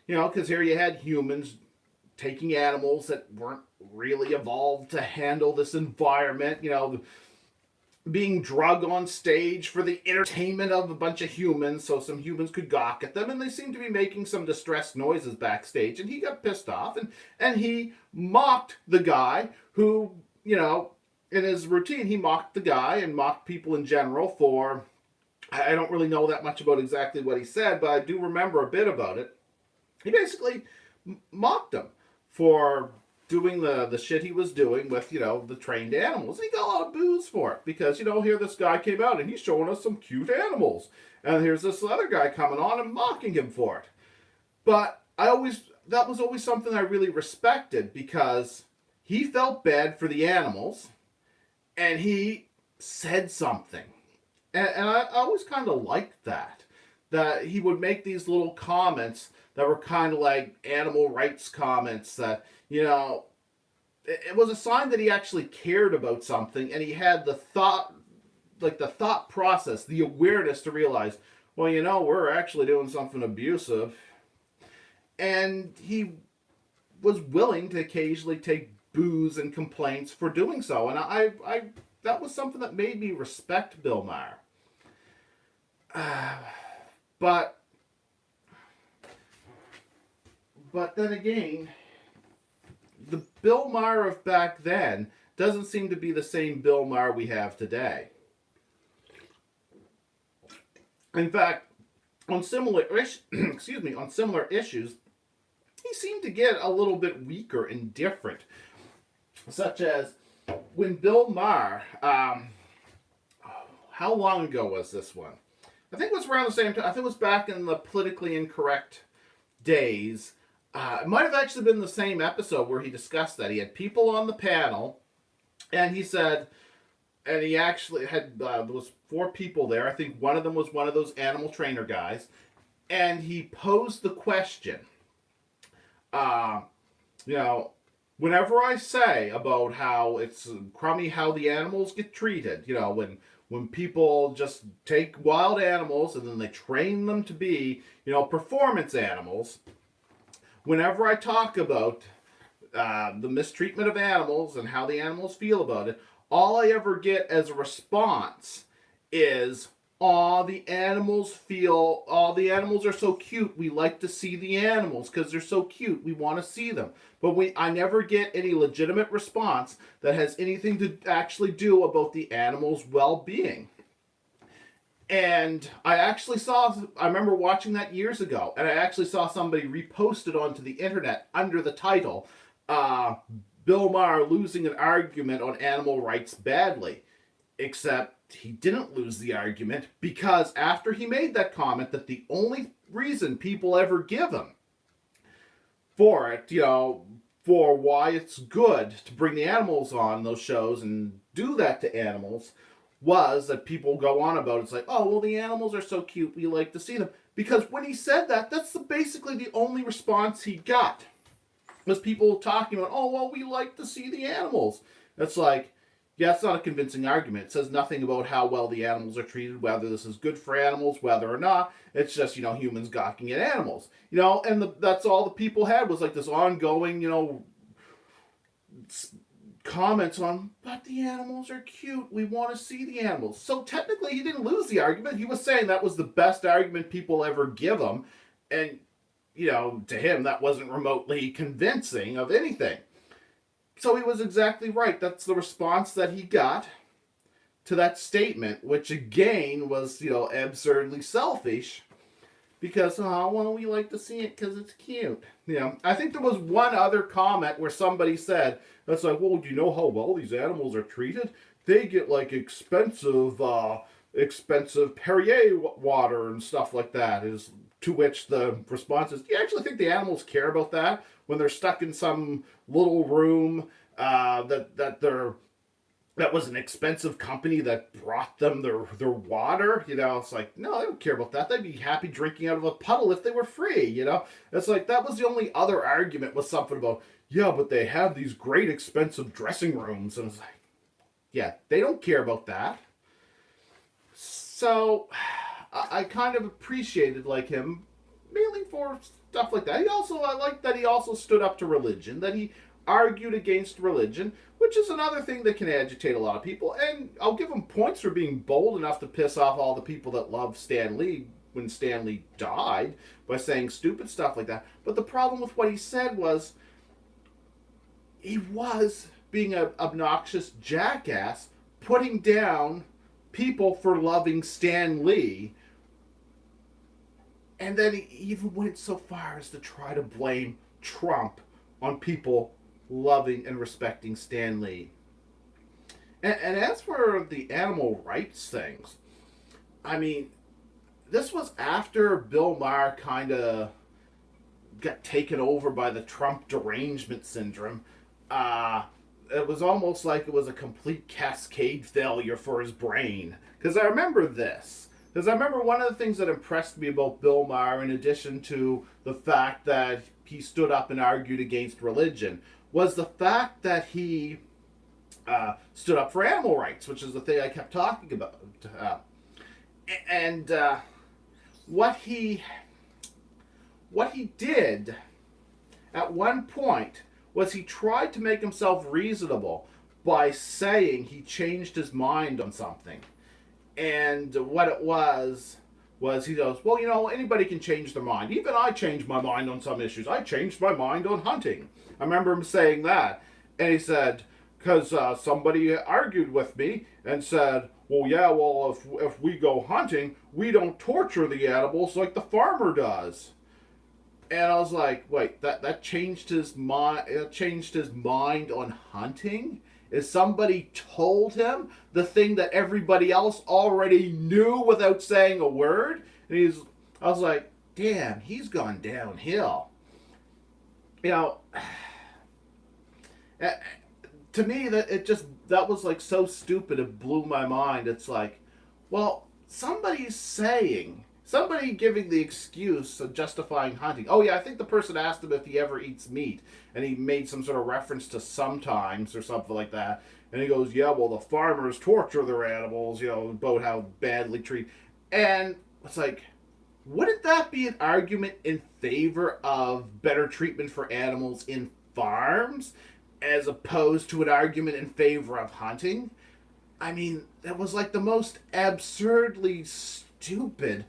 because here you had humans taking animals that weren't really evolved to handle this environment, being drugged on stage for the entertainment of a bunch of humans so some humans could gawk at them, and they seemed to be making some distressed noises backstage, and he got pissed off, and he mocked the guy who, in his routine, he mocked the guy and mocked people in general for, I don't really know that much about exactly what he said, but I do remember a bit about it. He basically mocked him for doing the shit he was doing with, the trained animals. And he got a lot of boos for it because, here this guy came out and he's showing us some cute animals. And here's this other guy coming on and mocking him for it. But that was always something I really respected because he felt bad for the animals and he said something. And I always kind of liked that he would make these little comments that were kind of like animal rights comments that, it was a sign that he actually cared about something and he had the thought process, the awareness to realize, well, we're actually doing something abusive. And he was willing to occasionally take boos and complaints for doing so. And I that was something that made me respect Bill Maher. But then again, the Bill Maher of back then doesn't seem to be the same Bill Maher we have today. In fact, on similar issues, he seemed to get a little bit weaker and different. Such as when Bill Maher, how long ago was this one? I think it was around the same time. I think it was back in the politically incorrect days. It might have actually been the same episode where he discussed that. He had people on the panel, and he said, and he actually had, there was 4 people there. I think one of them was one of those animal trainer guys. And he posed the question, whenever I say about how it's crummy how the animals get treated, when people just take wild animals and then they train them to be, performance animals, whenever I talk about the mistreatment of animals and how the animals feel about it, all I ever get as a response is, the animals are so cute. We like to see the animals because they're so cute. We want to see them. But I never get any legitimate response that has anything to actually do about the animals' well-being. And I remember watching that years ago, and I actually saw somebody repost it onto the internet under the title, Bill Maher losing an argument on animal rights badly. Except he didn't lose the argument because after he made that comment that the only reason people ever give him for it, for why it's good to bring the animals on those shows and do that to animals, was that people go on about it's like, oh, well, the animals are so cute, we like to see them. Because when he said that, that's basically the only response he got. Was people talking about, oh, well, we like to see the animals. It's like, yeah, it's not a convincing argument. It says nothing about how well the animals are treated, whether this is good for animals, whether or not. It's just, humans gawking at animals. And that's all the people had was like this ongoing, comments on, but the animals are cute. We want to see the animals. So technically he didn't lose the argument. He was saying that was the best argument people ever give him. And, to him, that wasn't remotely convincing of anything. So he was exactly right. That's the response that he got to that statement, which again was, absurdly selfish because, oh, well, we like to see it because it's cute. I think there was one other comment where somebody said, that's like, well, do you know how well these animals are treated? They get like expensive Perrier water and stuff like that. Is to which the response is, do you actually think the animals care about that when they're stuck in some little room that was an expensive company that brought them their water? It's like, no, they don't care about that. They'd be happy drinking out of a puddle if they were free. It's like that was the only other argument was something about, yeah, but they have these great expensive dressing rooms, and it's like, yeah, they don't care about that. So I kind of appreciated like him mainly for stuff like that. I like that he also stood up to religion, that he argued against religion, which is another thing that can agitate a lot of people. And I'll give him points for being bold enough to piss off all the people that love Stan Lee when Stan Lee died by saying stupid stuff like that. But the problem with what he said was he was being an obnoxious jackass, putting down people for loving Stan Lee. And then he even went so far as to try to blame Trump on people loving and respecting Stan Lee. And as for the animal rights things, I mean, this was after Bill Maher kind of got taken over by the Trump derangement syndrome. It was almost like it was a complete cascade failure for his brain. Because I remember this. Because I remember one of the things that impressed me about Bill Maher, in addition to the fact that he stood up and argued against religion, was the fact that he stood up for animal rights, which is the thing I kept talking about. And what he did at one point was he tried to make himself reasonable by saying he changed his mind on something. And what it was he goes, well, anybody can change their mind. Even I changed my mind on some issues. I changed my mind on hunting. I remember him saying that. And he said, because somebody argued with me and said, if we go hunting, we don't torture the animals like the farmer does. And I was like, wait, that changed his mind. It changed his mind on hunting? Is somebody told him the thing that everybody else already knew without saying a word? And I was like, damn, he's gone downhill. To me, that was like so stupid. It blew my mind. It's like, well, somebody giving the excuse of justifying hunting. Oh yeah, I think the person asked him if he ever eats meat, and he made some sort of reference to sometimes or something like that. And he goes, yeah, well, the farmers torture their animals, about how badly treated. And it's like, wouldn't that be an argument in favor of better treatment for animals in farms, as opposed to an argument in favor of hunting? I mean, that was like the most absurdly stupid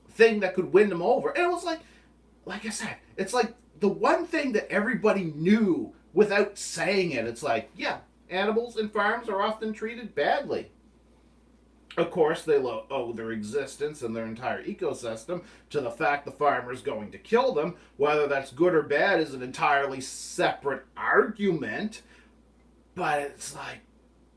thing that could win them over. And it was like I said, it's like the one thing that everybody knew without saying it. It's like, yeah, animals in farms are often treated badly. Of course, they owe their existence and their entire ecosystem to the fact the farmer's going to kill them. Whether that's good or bad is an entirely separate argument. But it's like,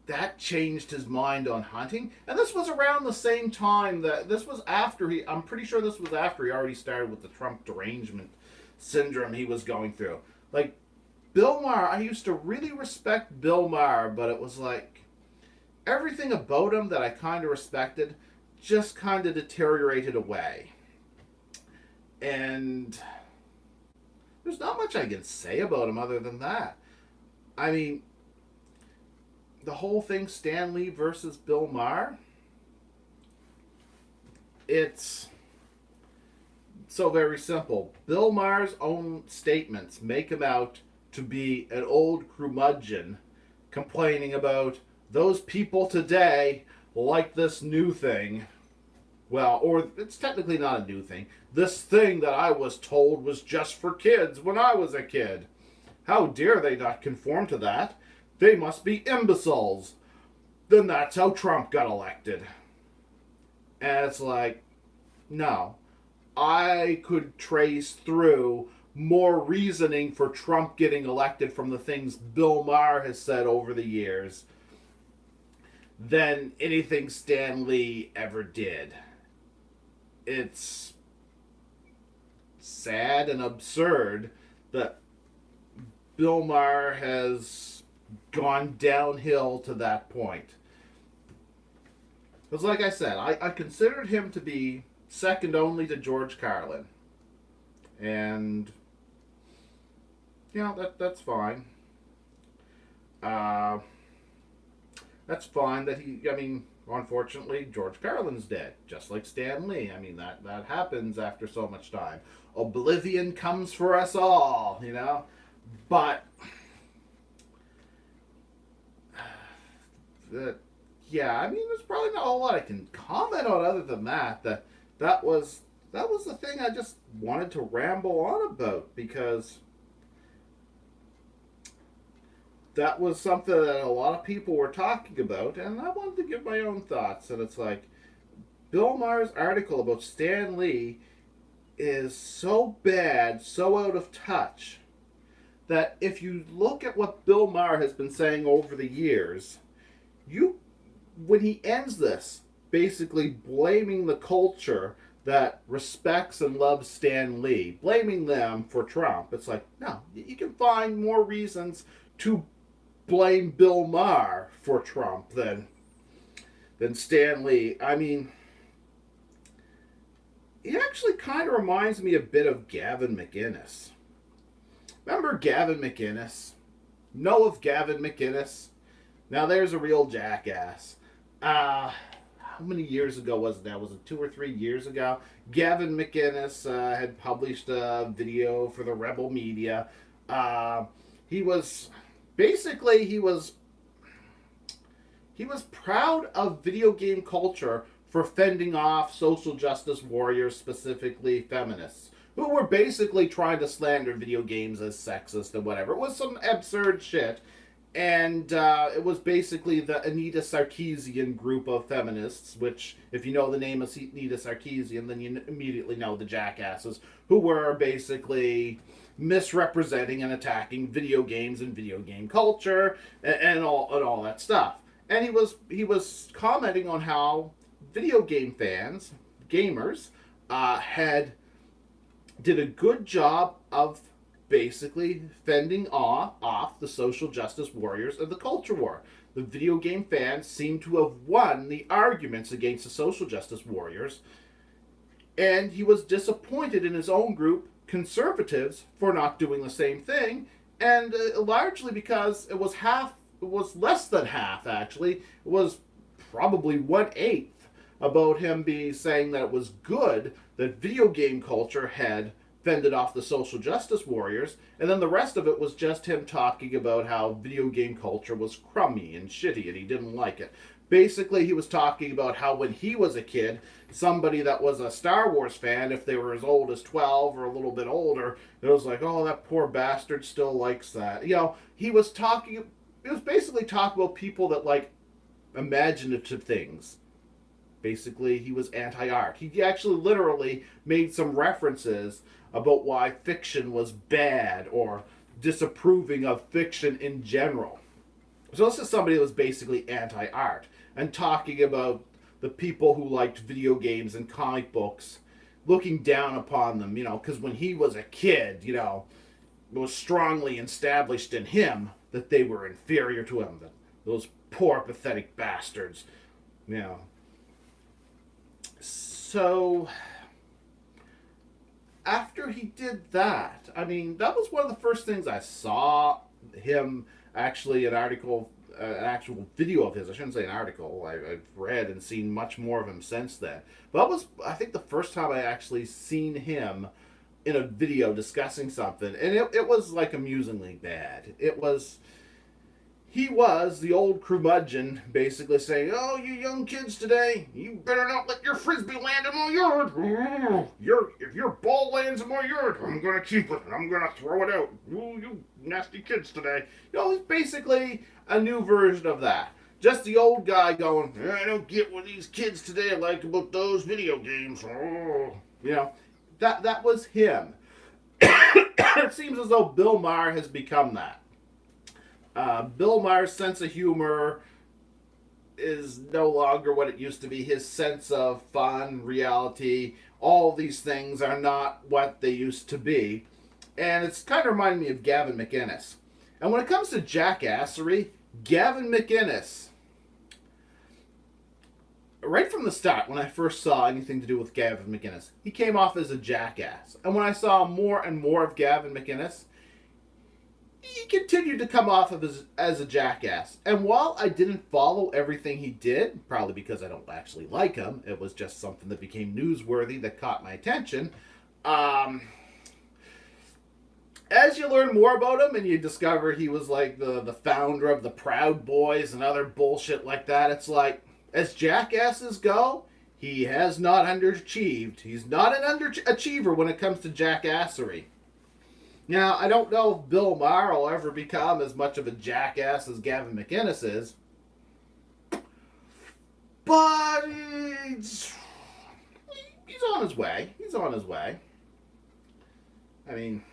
that changed his mind on hunting. And this was around the same time I'm pretty sure this was after he already started with the Trump derangement syndrome he was going through. Like, Bill Maher, I used to really respect Bill Maher, but it was like, everything about him that I kind of respected just kind of deteriorated away. And there's not much I can say about him other than that. I mean, the whole thing, Stan Lee versus Bill Maher, it's so very simple. Bill Maher's own statements make him out to be an old curmudgeon complaining about those people today like this new thing. Well, or it's technically not a new thing. This thing that I was told was just for kids when I was a kid. How dare they not conform to that? They must be imbeciles. Then that's how Trump got elected. And it's like, no. I could trace through more reasoning for Trump getting elected from the things Bill Maher has said over the years than anything Stan Lee ever did. It's sad and absurd that Bill Maher has gone downhill to that point. Because, like I said, I considered him to be second only to George Carlin. And, that's fine. Uh, that's fine that unfortunately, George Carlin's dead, just like Stan Lee. I mean, that happens after so much time. Oblivion comes for us all, But, there's probably not a whole lot I can comment on other than that was the thing I just wanted to ramble on about, because that was something that a lot of people were talking about, and I wanted to give my own thoughts. And it's like, Bill Maher's article about Stan Lee is so bad, so out of touch, that if you look at what Bill Maher has been saying over the years, when he ends this, basically blaming the culture that respects and loves Stan Lee, blaming them for Trump, it's like, no, you can find more reasons to blame Bill Maher for Trump than Stan Lee. I mean, he actually kind of reminds me a bit of Gavin McInnes. Remember Gavin McInnes? Know of Gavin McInnes? Now there's a real jackass. How many years ago was that? Was it 2 or 3 years ago? Gavin McInnes had published a video for the Rebel Media. He was proud of video game culture for fending off social justice warriors, specifically feminists, who were basically trying to slander video games as sexist and whatever. It was some absurd shit. And it was basically the Anita Sarkeesian group of feminists, which, if you know the name of Anita Sarkeesian, then you immediately know the jackasses, who were basically misrepresenting and attacking video games and video game culture and all that stuff. And he was commenting on how video game fans, gamers, did a good job of basically fending off the social justice warriors of the culture war. The video game fans seem to have won the arguments against the social justice warriors, and he was disappointed in his own group, conservatives, for not doing the same thing, and largely because it was less than half, actually. It was probably 1/8 about him saying that it was good that video game culture had fended off the social justice warriors, and then the rest of it was just him talking about how video game culture was crummy and shitty and he didn't like it. Basically, he was talking about how when he was a kid, somebody that was a Star Wars fan, if they were as old as 12 or a little bit older, it was like, oh, that poor bastard still likes that. He was basically talking about people that like imaginative things. Basically, he was anti-art. He actually literally made some references about why fiction was bad or disapproving of fiction in general. So this is somebody that was basically anti-art and talking about the people who liked video games and comic books, looking down upon them, because when he was a kid, it was strongly established in him that they were inferior to him, that those poor, pathetic bastards, So, after he did that, that was one of the first things I saw him actually, an actual video of his. I shouldn't say an article. I've read and seen much more of him since then. But that was, I think, the first time I actually seen him in a video discussing something. And it was, like, amusingly bad. he was the old curmudgeon, basically saying, "Oh, you young kids today, you better not let your frisbee land in my yard. If your ball lands in my yard, I'm gonna keep it and I'm gonna throw it out. You nasty kids today." He's basically a new version of that. Just the old guy going, "I don't get what these kids today like about those video games." That was him. It seems as though Bill Maher has become that. Bill Maher's sense of humor is no longer what it used to be. His sense of fun, reality, all these things are not what they used to be. And it's kind of reminding me of Gavin McInnes. And when it comes to jackassery, Gavin McInnes, right from the start, when I first saw anything to do with Gavin McInnes, he came off as a jackass. And when I saw more and more of Gavin McInnes, he continued to come off as a jackass. And while I didn't follow everything he did, probably because I don't actually like him, it was just something that became newsworthy that caught my attention. As you learn more about him and you discover he was like the founder of the Proud Boys and other bullshit like that, it's like, as jackasses go, he has not underachieved. He's not an underachiever when it comes to jackassery. Now, I don't know if Bill Maher will ever become as much of a jackass as Gavin McInnes is, but he's on his way. He's on his way. I mean,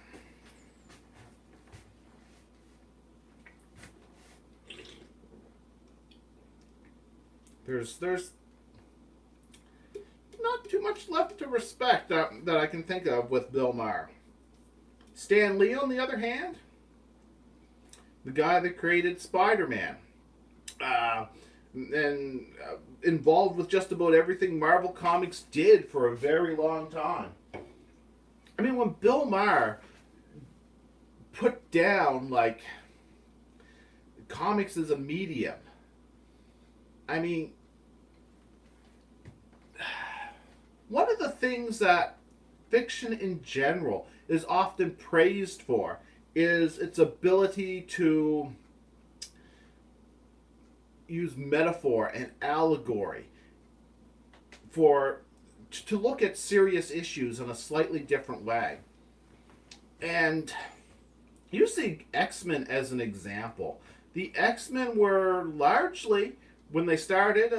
there's not too much left to respect that I can think of with Bill Maher. Stan Lee, on the other hand, the guy that created Spider-Man, and involved with just about everything Marvel Comics did for a very long time. I mean, when Bill Maher put down, like, comics as a medium, I mean, one of the things that fiction in general is often praised for is its ability to use metaphor and allegory to look at serious issues in a slightly different way. And use the X-Men as an example. The X-Men were largely, when they started,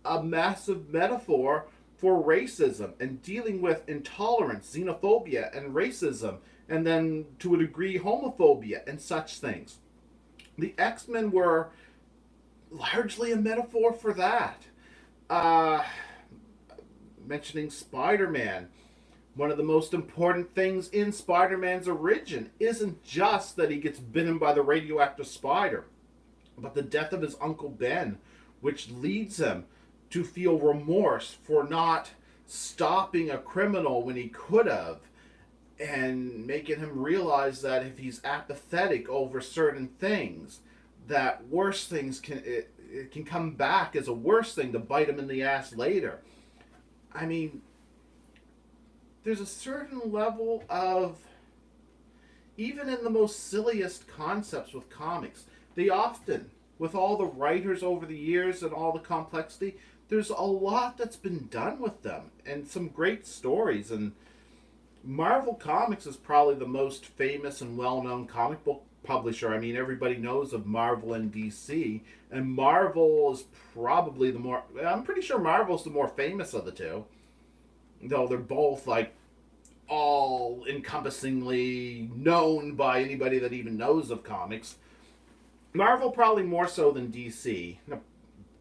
a massive metaphor for racism and dealing with intolerance, xenophobia, and racism, and then to a degree homophobia and such things. The X-Men were largely a metaphor for that. Mentioning Spider-Man, one of the most important things in Spider-Man's origin isn't just that he gets bitten by the radioactive spider, but the death of his Uncle Ben, which leads him to feel remorse for not stopping a criminal when he could have, and making him realize that if he's apathetic over certain things, that worse things it can come back as a worse thing to bite him in the ass later. I mean, there's a certain level of, even in the most silliest concepts with comics, they often, with all the writers over the years and all the complexity, there's a lot that's been done with them and some great stories. And Marvel Comics is probably the most famous and well-known comic book publisher. I mean, everybody knows of Marvel and DC, and Marvel is probably I'm pretty sure Marvel's the more famous of the two, though they're both like all encompassingly known by anybody that even knows of comics. Marvel probably more so than DC. Now,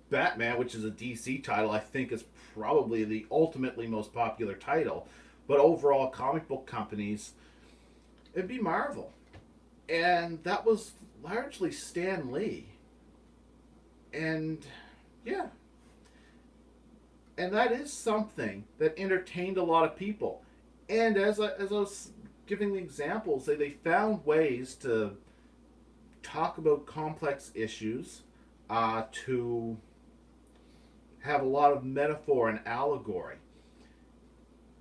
Batman, which is a DC title, I think is probably the ultimately most popular title. But overall, comic book companies, it'd be Marvel. And that was largely Stan Lee. And, yeah. And that is something that entertained a lot of people. And as I was giving the examples, they found ways to talk about complex issues, to have a lot of metaphor and allegory.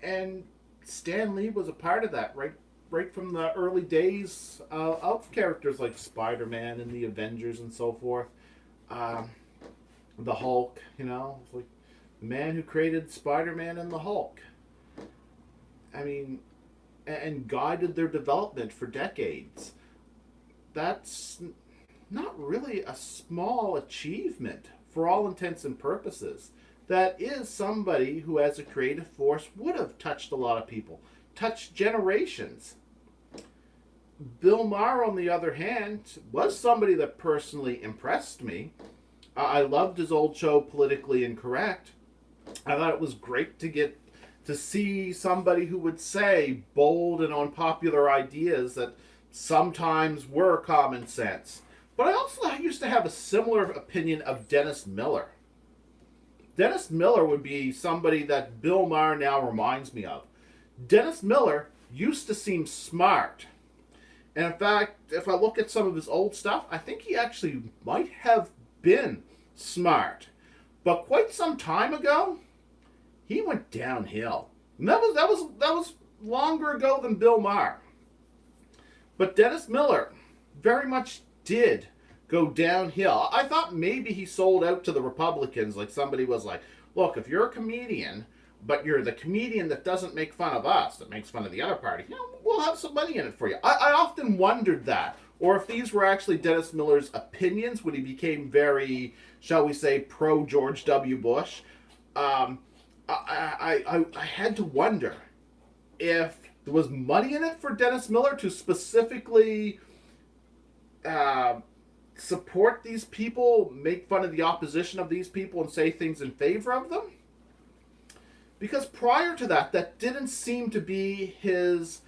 And Stan Lee was a part of that, right right from the early days of characters like Spider-Man and the Avengers and so forth. Um, the Hulk, like the man who created Spider-Man and the Hulk. I mean, and guided their development for decades. That's not really a small achievement for all intents and purposes. That is somebody who, as a creative force, would have touched a lot of people, touched generations. Bill Maher, on the other hand, was somebody that personally impressed me. I loved his old show, Politically Incorrect. I thought it was great to see somebody who would say bold and unpopular ideas that sometimes were common sense. But I used to have a similar opinion of Dennis Miller. Dennis Miller would be somebody that Bill Maher now reminds me of. Dennis Miller used to seem smart. And in fact, if I look at some of his old stuff, I think he actually might have been smart. But quite some time ago, he went downhill. And that was longer ago than Bill Maher. But Dennis Miller very much did go downhill. I thought maybe he sold out to the Republicans, like somebody was like, look, if you're a comedian, but you're the comedian that doesn't make fun of us, that makes fun of the other party, we'll have some money in it for you. I often wondered that. Or if these were actually Dennis Miller's opinions when he became very, shall we say, pro-George W. Bush. I had to wonder if there was money in it for Dennis Miller to specifically support these people, make fun of the opposition of these people, and say things in favor of them. Because prior to that, that didn't seem to be his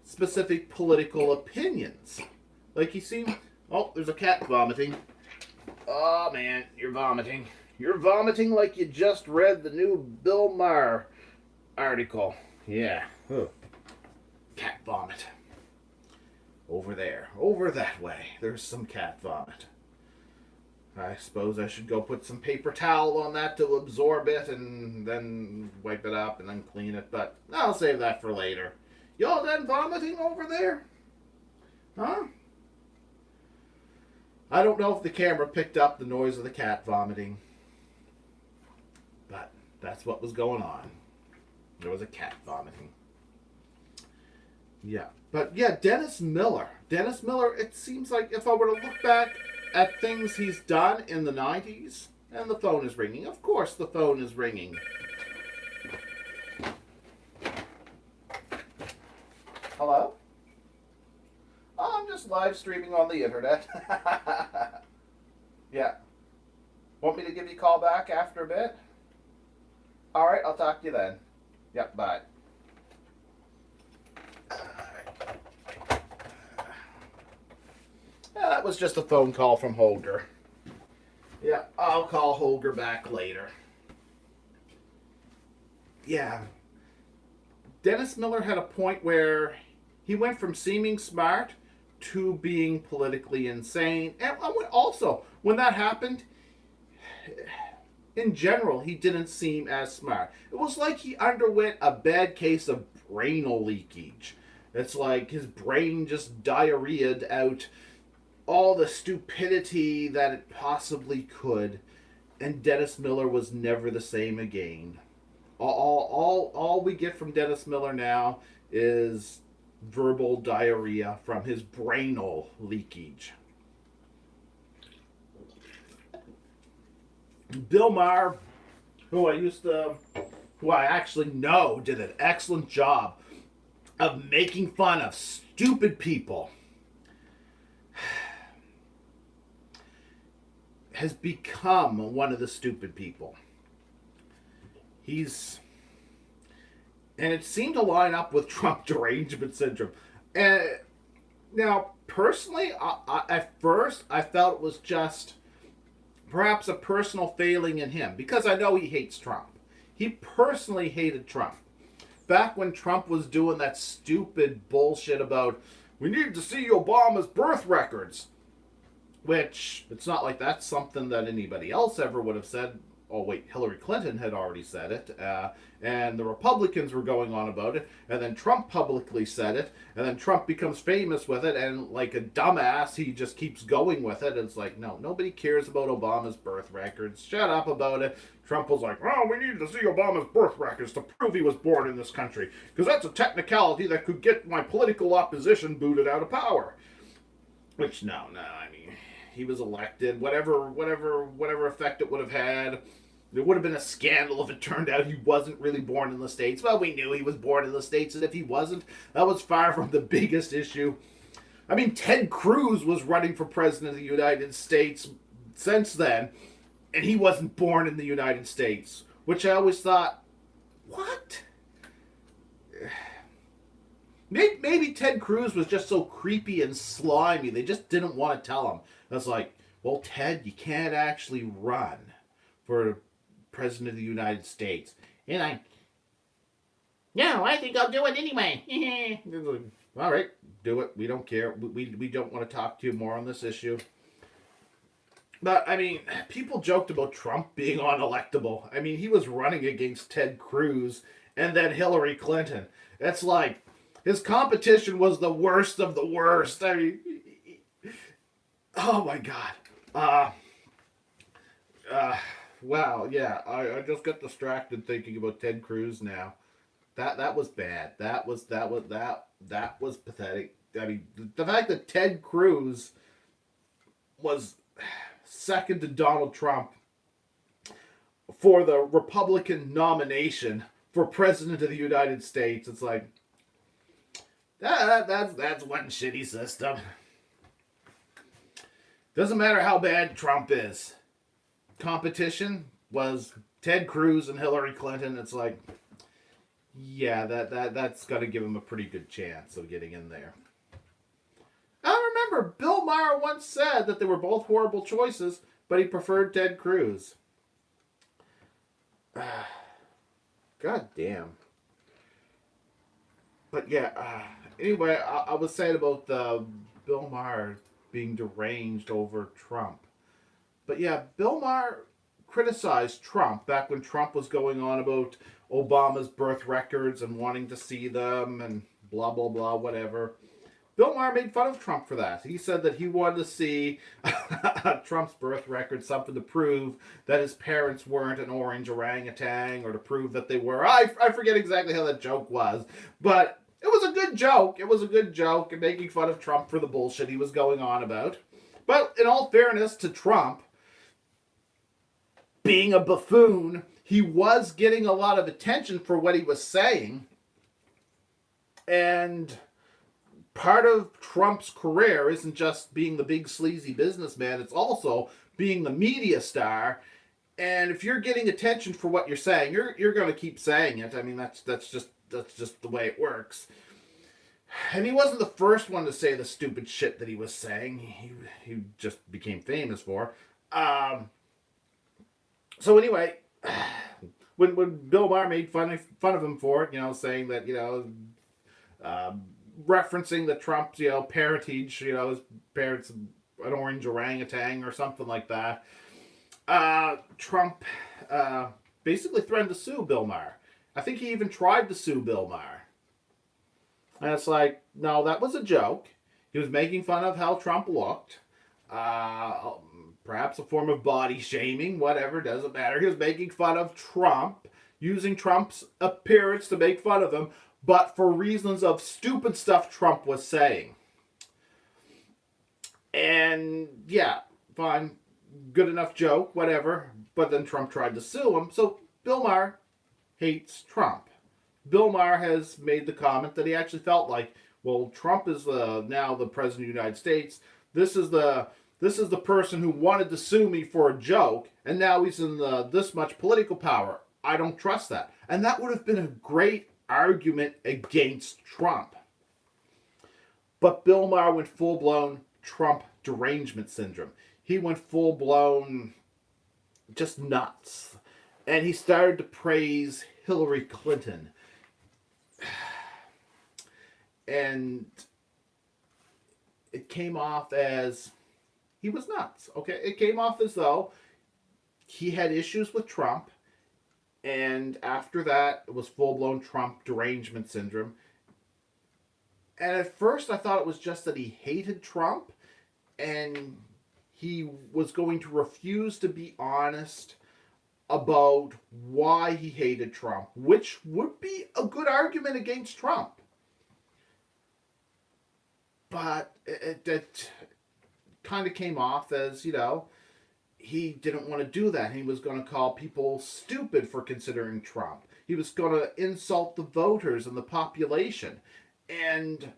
specific political opinions. Like he seemed... Oh, there's a cat vomiting. Oh, man, you're vomiting. You're vomiting like you just read the new Bill Maher article. Yeah. Ugh. Cat vomit. Over there. Over that way. There's some cat vomit. I suppose I should go put some paper towel on that to absorb it and then wipe it up and then clean it. But I'll save that for later. Y'all done vomiting over there? Huh? I don't know if the camera picked up the noise of the cat vomiting. But that's what was going on. There was a cat vomiting. Yeah. But yeah, Dennis Miller. Dennis Miller, it seems like if I were to look back at things he's done in the 90s, and the phone is ringing. Of course the phone is ringing. Hello? Oh, I'm just live streaming on the internet. Yeah. Want me to give you a call back after a bit? Alright, I'll talk to you then. Yep, bye. Yeah, that was just a phone call from Holger. Yeah, I'll call Holger back later. Yeah. Dennis Miller had a point where he went from seeming smart to being politically insane. And also, when that happened, in general, he didn't seem as smart. It was like he underwent a bad case of brainal leakage. It's like his brain just diarrheaed out all the stupidity that it possibly could, and Dennis Miller was never the same again. All we get from Dennis Miller now is verbal diarrhea from his brainal leakage. Bill Maher, who I actually know did an excellent job of making fun of stupid people, has become one of the stupid people. And it seemed to line up with Trump derangement syndrome. And now, personally, at first, I felt it was just perhaps a personal failing in him, because I know he hates Trump. He personally hated Trump. Back when Trump was doing that stupid bullshit about, we need to see Obama's birth records, which it's not like that's something that anybody else ever would have said. oh wait, Hillary Clinton had already said it, and the Republicans were going on about it, and then Trump publicly said it, and then Trump becomes famous with it, and like a dumbass, he just keeps going with it. It's like, no, nobody cares about Obama's birth records. Shut up about it. Trump was like, well, we need to see Obama's birth records to prove he was born in this country, because that's a technicality that could get my political opposition booted out of power. Which, no, I mean, he was elected. Whatever effect it would have had. It would have been a scandal if it turned out he wasn't really born in the States. Well, we knew he was born in the States, and if he wasn't, that was far from the biggest issue. I mean, Ted Cruz was running for president of the United States since then, and he wasn't born in the United States, which I always thought, what? Maybe Ted Cruz was just so creepy and slimy, they just didn't want to tell him. It's like, well, Ted, you can't actually run for president of the United States. And no, I think I'll do it anyway. All right, do it. We don't care. We don't want to talk to you more on this issue. But, I mean, people joked about Trump being unelectable. I mean, he was running against Ted Cruz and then Hillary Clinton. It's like, his competition was the worst of the worst. I mean, oh my God. Wow, yeah, I just got distracted thinking about Ted Cruz now. That was bad. That was pathetic. I mean, the fact that Ted Cruz was second to Donald Trump for the Republican nomination for president of the United States, it's like that's one shitty system. Doesn't matter how bad Trump is. Competition was Ted Cruz and Hillary Clinton. It's like, yeah, that's got to give him a pretty good chance of getting in there. I remember Bill Maher once said that they were both horrible choices, but he preferred Ted Cruz. God damn. But yeah, anyway, I was saying about Bill Maher being deranged over Trump. But yeah, Bill Maher criticized Trump back when Trump was going on about Obama's birth records and wanting to see them and blah, blah, blah, whatever. Bill Maher made fun of Trump for that. He said that he wanted to see Trump's birth record, something to prove that his parents weren't an orange orangutan, or to prove that they were. I forget exactly how that joke was, but it was a good joke. It was a good joke, and making fun of Trump for the bullshit he was going on about. But in all fairness to Trump, being a buffoon, he was getting a lot of attention for what he was saying. And part of Trump's career isn't just being the big sleazy businessman, it's also being the media star. And if you're getting attention for what you're saying, you're going to keep saying it. I mean, that's just the way it works. And he wasn't the first one to say the stupid shit that he was saying. He just became famous for. So anyway, when Bill Maher made fun of him for it, saying that, referencing the Trump's, parentage, his parents an orange orangutan or something like that, Trump basically threatened to sue Bill Maher. I think he even tried to sue Bill Maher. And it's like, no, that was a joke. He was making fun of how Trump looked. Perhaps a form of body shaming, whatever, doesn't matter. He was making fun of Trump, using Trump's appearance to make fun of him, but for reasons of stupid stuff Trump was saying. And yeah, fine, good enough joke, whatever, but then Trump tried to sue him, so Bill Maher hates Trump. Bill Maher has made the comment that he actually felt like, well, Trump is now the president of the United States. This is the person who wanted to sue me for a joke, and now he's in this much political power. I don't trust that. And that would have been a great argument against Trump. But Bill Maher went full-blown Trump derangement syndrome. He went full-blown just nuts. And he started to praise Hillary Clinton. And it came off as he was nuts, okay? It came off as though he had issues with Trump, and after that, it was full-blown Trump derangement syndrome. And at first, I thought it was just that he hated Trump, and he was going to refuse to be honest about why he hated Trump, which would be a good argument against Trump. But it kind of came off as, he didn't want to do that. He was going to call people stupid for considering Trump. He was going to insult the voters and the population. And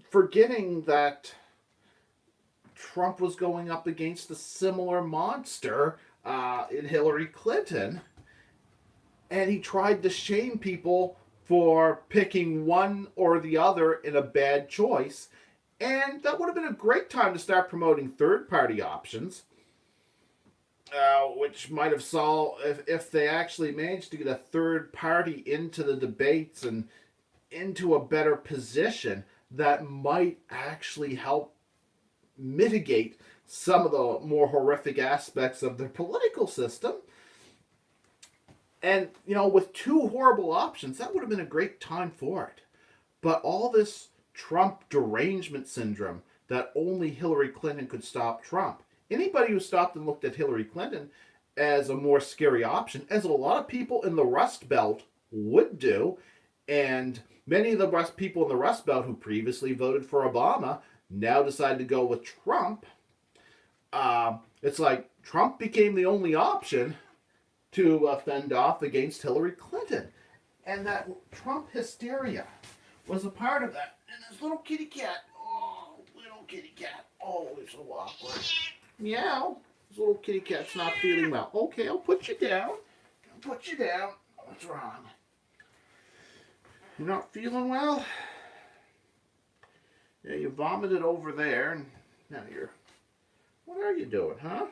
forgetting that Trump was going up against a similar monster in Hillary Clinton. And he tried to shame people for picking one or the other in a bad choice. And that would have been a great time to start promoting third-party options, which might have solved, if they actually managed to get a third party into the debates and into a better position, that might actually help mitigate some of the more horrific aspects of their political system. And, with two horrible options, that would have been a great time for it. But all this Trump derangement syndrome that only Hillary Clinton could stop Trump. Anybody who stopped and looked at Hillary Clinton as a more scary option, as a lot of people in the Rust Belt would do, and many of the people in the Rust Belt who previously voted for Obama now decide to go with Trump. It's like Trump became the only option to fend off against Hillary Clinton. And that Trump hysteria was a part of that. And this little kitty cat, little kitty cat, it's so awkward. Meow. This little kitty cat's not feeling well. Okay, I'll put you down. What's wrong? You're not feeling well? Yeah, you vomited over there, and now what are you doing, huh?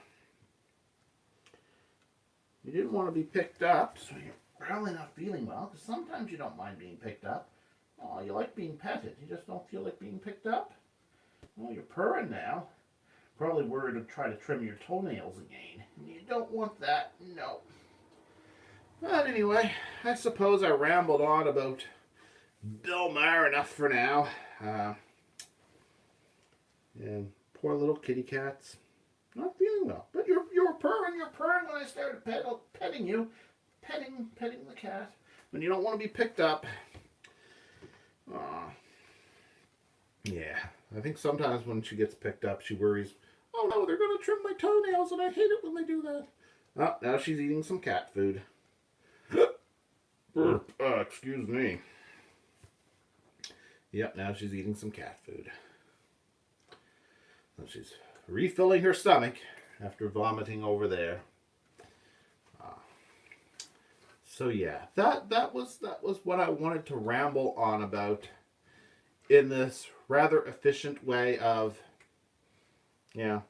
You didn't want to be picked up, so you're probably not feeling well, because sometimes you don't mind being picked up. Oh, you like being petted. You just don't feel like being picked up? Well, you're purring now. Probably worried to try to trim your toenails again. You don't want that, no. But anyway, I suppose I rambled on about Bill Maher enough for now. And poor little kitty cats. Not feeling well. But you're purring when I started petting you. Petting the cat. When you don't want to be picked up. Yeah. I think sometimes when she gets picked up, she worries, oh no, they're going to trim my toenails and I hate it when they do that. Oh, now she's eating some cat food. Excuse me. Yep, now she's eating some cat food. So she's refilling her stomach after vomiting over there. So yeah, that was what I wanted to ramble on about in this rather efficient way of, It's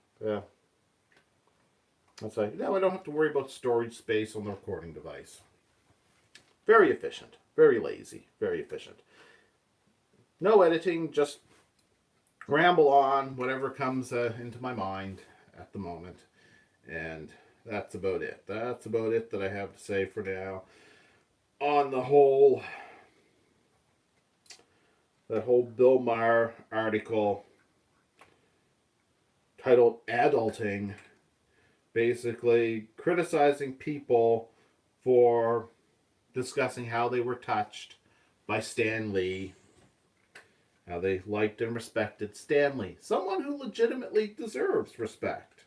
like, now I don't have to worry about storage space on the recording device. Very efficient, very lazy, very efficient. No editing, just ramble on whatever comes into my mind at the moment. And that's about it. That's about it that I have to say for now. On the whole, that whole Bill Maher article titled Adulting, basically criticizing people for discussing how they were touched by Stan Lee, how they liked and respected Stan Lee, someone who legitimately deserves respect.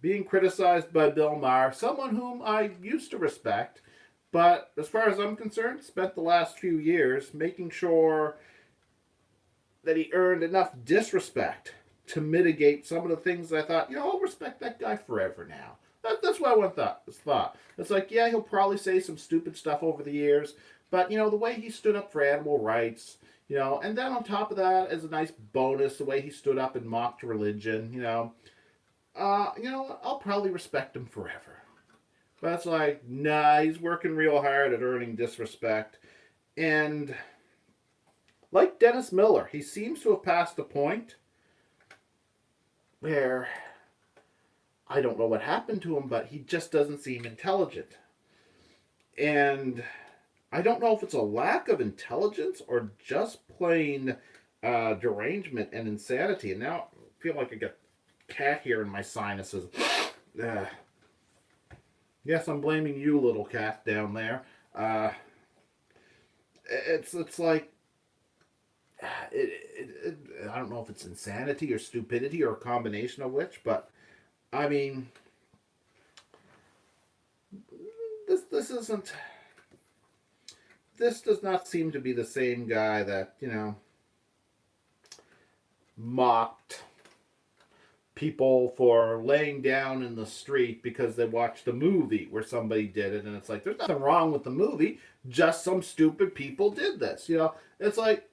Being criticized by Bill Maher, someone whom I used to respect, but as far as I'm concerned, spent the last few years making sure that he earned enough disrespect to mitigate some of the things I thought, I'll respect that guy forever now. That's what I went thought. It's like, yeah, he'll probably say some stupid stuff over the years, but, the way he stood up for animal rights, and then on top of that, as a nice bonus, the way he stood up and mocked religion, I'll probably respect him forever. But it's like, nah, he's working real hard at earning disrespect. And like Dennis Miller, he seems to have passed a point where I don't know what happened to him, but he just doesn't seem intelligent. And I don't know if it's a lack of intelligence or just plain derangement and insanity. And now I feel like I got cat hair in my sinuses. Uh, yes, I'm blaming you, little cat down there. Uh, it's like I don't know if it's insanity or stupidity or a combination of which, but I mean, this isn't. This does not seem to be the same guy that mocked people for laying down in the street because they watched a movie where somebody did it, and it's like there's nothing wrong with the movie, just some stupid people did this. It's like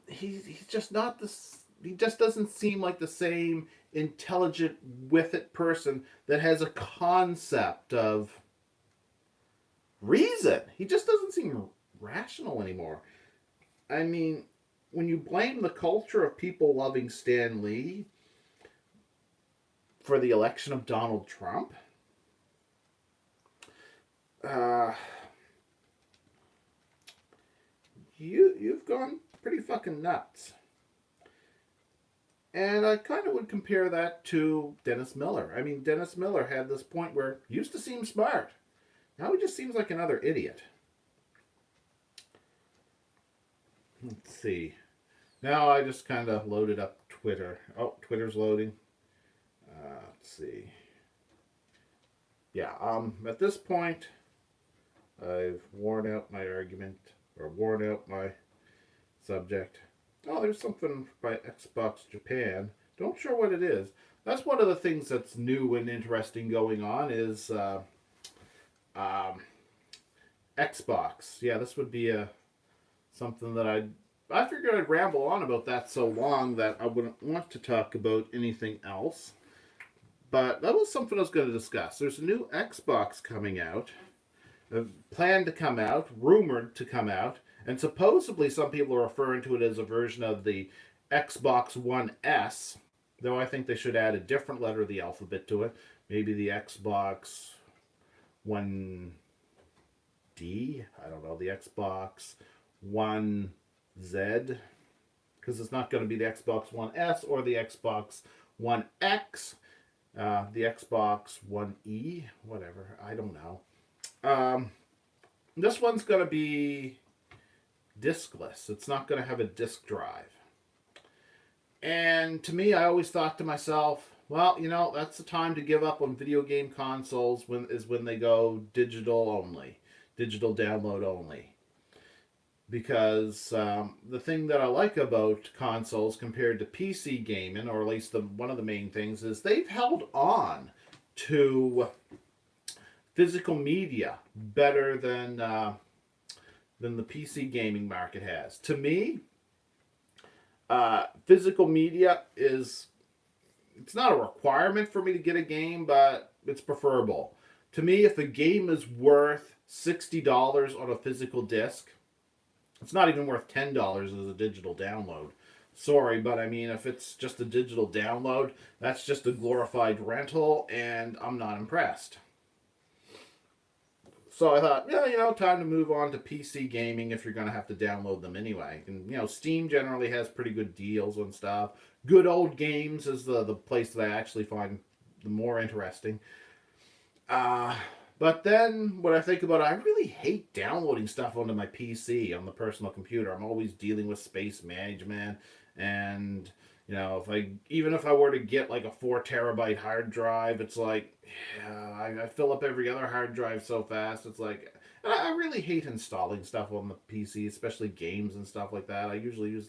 he's just not this. He just doesn't seem like the same intelligent, with it person that has a concept of reason. He just doesn't seem rational anymore. I mean, when you blame the culture of people loving Stan Lee for the election of Donald Trump, you've gone pretty fucking nuts. And I kind of would compare that to Dennis Miller. I mean, Dennis Miller had this point where he used to seem smart. Now he just seems like another idiot. Let's see. Now I just kind of loaded up Twitter. Oh, Twitter's loading. Let's see. Yeah, at this point, I've worn out my argument, or worn out my subject. Oh, there's something by Xbox Japan. Don't sure what it is. That's one of the things that's new and interesting going on is Xbox. Yeah, this would be something that I figured I'd ramble on about that so long that I wouldn't want to talk about anything else. But that was something I was going to discuss. There's a new Xbox coming out, planned to come out, rumored to come out, and supposedly some people are referring to it as a version of the Xbox One S, though I think they should add a different letter of the alphabet to it. Maybe the Xbox One D? I don't know. The Xbox One Z? Because it's not going to be the Xbox One S or the Xbox One X. The Xbox One E? Whatever. I don't know. This one's going to be discless. It's not going to have a disk drive. And to me, I always thought to myself, well, that's the time to give up on video game consoles when they go digital only, digital download only. Because the thing that I like about consoles compared to PC gaming, or at least one of the main things, is they've held on to physical media better than the PC gaming market has. To me, physical media it's not a requirement for me to get a game, but it's preferable. To me, if a game is worth $60 on a physical disc, it's not even worth $10 as a digital download. Sorry, but I mean, if it's just a digital download, that's just a glorified rental, and I'm not impressed. So I thought, yeah, time to move on to PC gaming if you're going to have to download them anyway. And, Steam generally has pretty good deals and stuff. Good Old Games is the place that I actually find the more interesting. But then what I think about, I really hate downloading stuff onto my PC on the personal computer. I'm always dealing with space management, and even if I were to get like a 4 terabyte hard drive, it's like I fill up every other hard drive so fast. It's like I really hate installing stuff on the PC, especially games and stuff like that. I usually use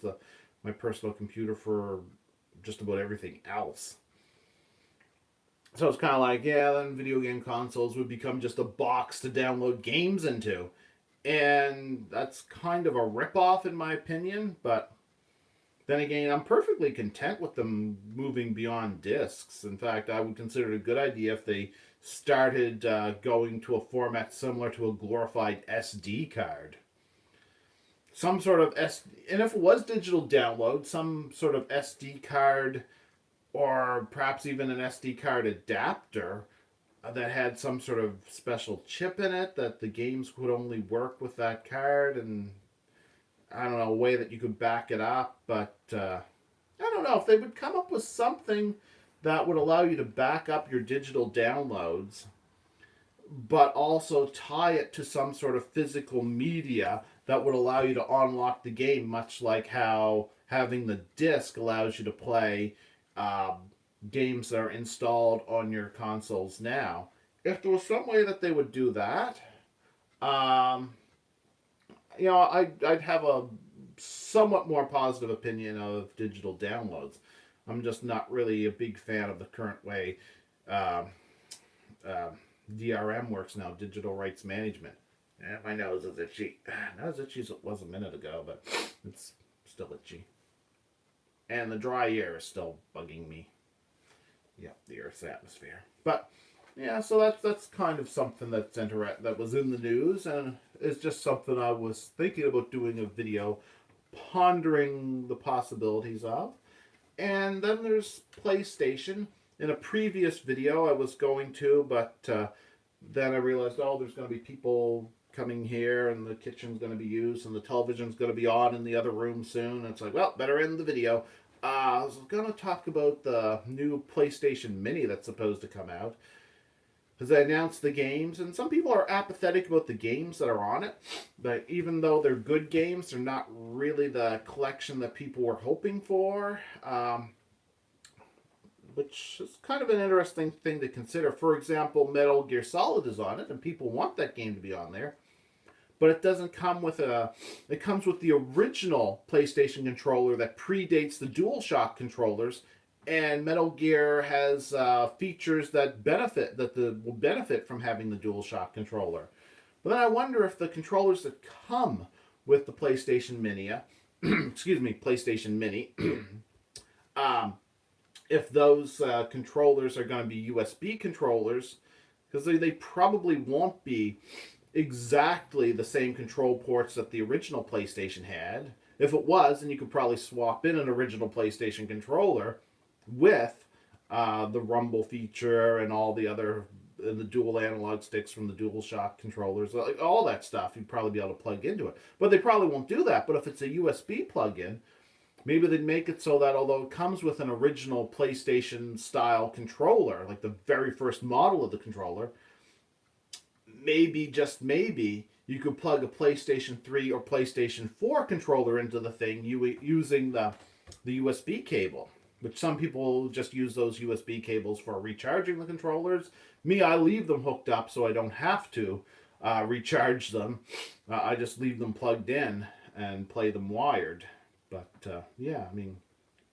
my personal computer for just about everything else. So it's kind of like, then video game consoles would become just a box to download games into. And that's kind of a ripoff in my opinion, but then again, I'm perfectly content with them moving beyond discs. In fact, I would consider it a good idea if they started going to a format similar to a glorified SD card. Some sort of and if it was digital download, some sort of SD card or perhaps even an SD card adapter that had some sort of special chip in it that the games would only work with that card, and I don't know, a way that you could back it up. But I don't know if they would come up with something that would allow you to back up your digital downloads, but also tie it to some sort of physical media that would allow you to unlock the game, much like how having the disc allows you to play um, games that are installed on your consoles now. If there was some way that they would do that, um, I'd have a somewhat more positive opinion of digital downloads. I'm just not really a big fan of the current way um, um, DRM works now, digital rights management. My nose is itchy. Not as itchy as it was a minute ago, but it's still itchy. And the dry air is still bugging me. Yep, the Earth's atmosphere. But yeah, so that's kind of something that was in the news, and it's just something I was thinking about doing a video, pondering the possibilities of. And then there's PlayStation. In a previous video, I was going to, but then I realized, oh, there's going to be people coming here, and the kitchen's going to be used, and the television's going to be on in the other room soon. And it's like, well, better end the video. I was going to talk about the new PlayStation Mini that's supposed to come out. Because they announced the games, and some people are apathetic about the games that are on it. But even though they're good games, they're not really the collection that people were hoping for. Which is kind of an interesting thing to consider. For example, Metal Gear Solid is on it, and people want that game to be on there. But it doesn't come with it comes with the original PlayStation controller that predates the DualShock controllers, and Metal Gear has features that will benefit from having the DualShock controller. But then I wonder if the controllers that come with the PlayStation Mini, PlayStation Mini, if those controllers are going to be USB controllers, because they probably won't be exactly the same control ports that the original PlayStation had. If it was, then you could probably swap in an original PlayStation controller with the rumble feature and all the other and the dual analog sticks from the DualShock controllers, like all that stuff. You'd probably be able to plug into it, but they probably won't do that. But if it's a USB plug-in, maybe they'd make it so that although it comes with an original PlayStation style controller, like the very first model of the controller, maybe, just maybe, you could plug a PlayStation 3 or PlayStation 4 controller into the thing using the USB cable, which some people just use those USB cables for recharging the controllers. Me, I leave them hooked up so I don't have to recharge them. I just leave them plugged in and play them wired. But yeah, I mean,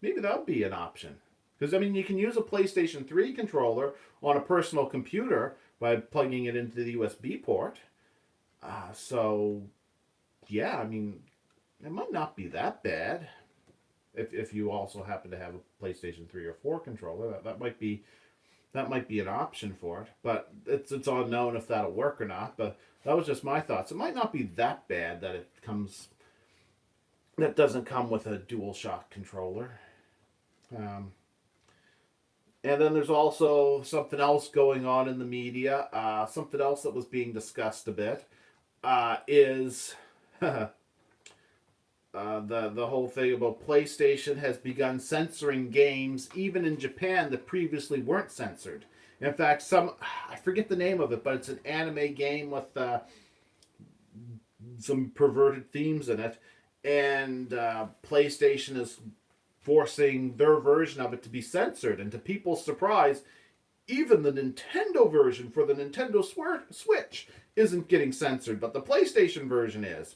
maybe that would be an option. Because, I mean, you can use a PlayStation 3 controller on a personal computer by plugging it into the USB port. So, yeah, I mean, it might not be that bad. If you also happen to have a PlayStation 3 or 4 controller, that might be an option for it. But it's unknown if that'll work or not. But that was just my thoughts. It might not be that bad that doesn't come with a DualShock controller. And then there's also something else going on in the media. Something else that was being discussed a bit is the whole thing about PlayStation has begun censoring games even in Japan that previously weren't censored. In fact, I forget the name of it, but it's an anime game with some perverted themes in it, and PlayStation is forcing their version of it to be censored. And to people's surprise, even the Nintendo version for the Nintendo Switch isn't getting censored, but the PlayStation version is.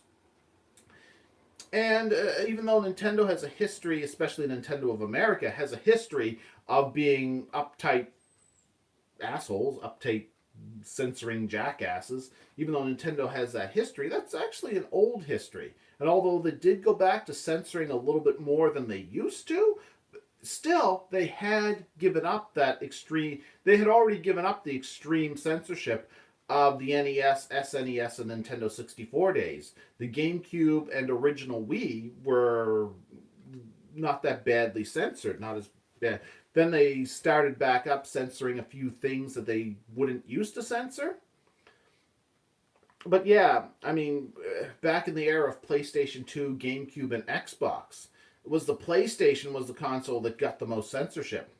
And even though Nintendo has a history, especially Nintendo of America, has a history of being uptight assholes, uptight censoring jackasses, even though Nintendo has that history, that's actually an old history. And although they did go back to censoring a little bit more than they used to, still, they had given up they had already given up the extreme censorship of the NES, SNES, and Nintendo 64 days. The GameCube and original Wii were not that badly censored, not as bad. Then they started back up censoring a few things that they wouldn't used to censor. But yeah, I mean, back in the era of PlayStation 2, GameCube, and Xbox, it was the PlayStation was the console that got the most censorship.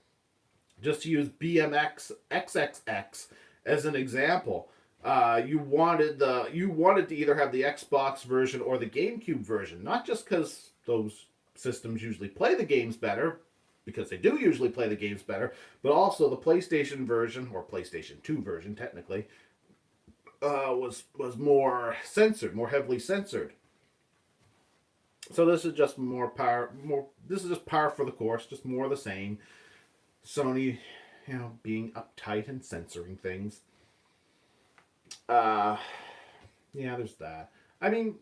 Just to use BMX XXX as an example, you wanted to either have the Xbox version or the GameCube version, not just because those systems usually play the games better, because they do usually play the games better, but also the PlayStation version or PlayStation 2 version technically was more censored, more heavily censored. So this is just more power. More this is just par for the course, just more of the same. Sony, being uptight and censoring things. Uh, yeah, there's that. I mean,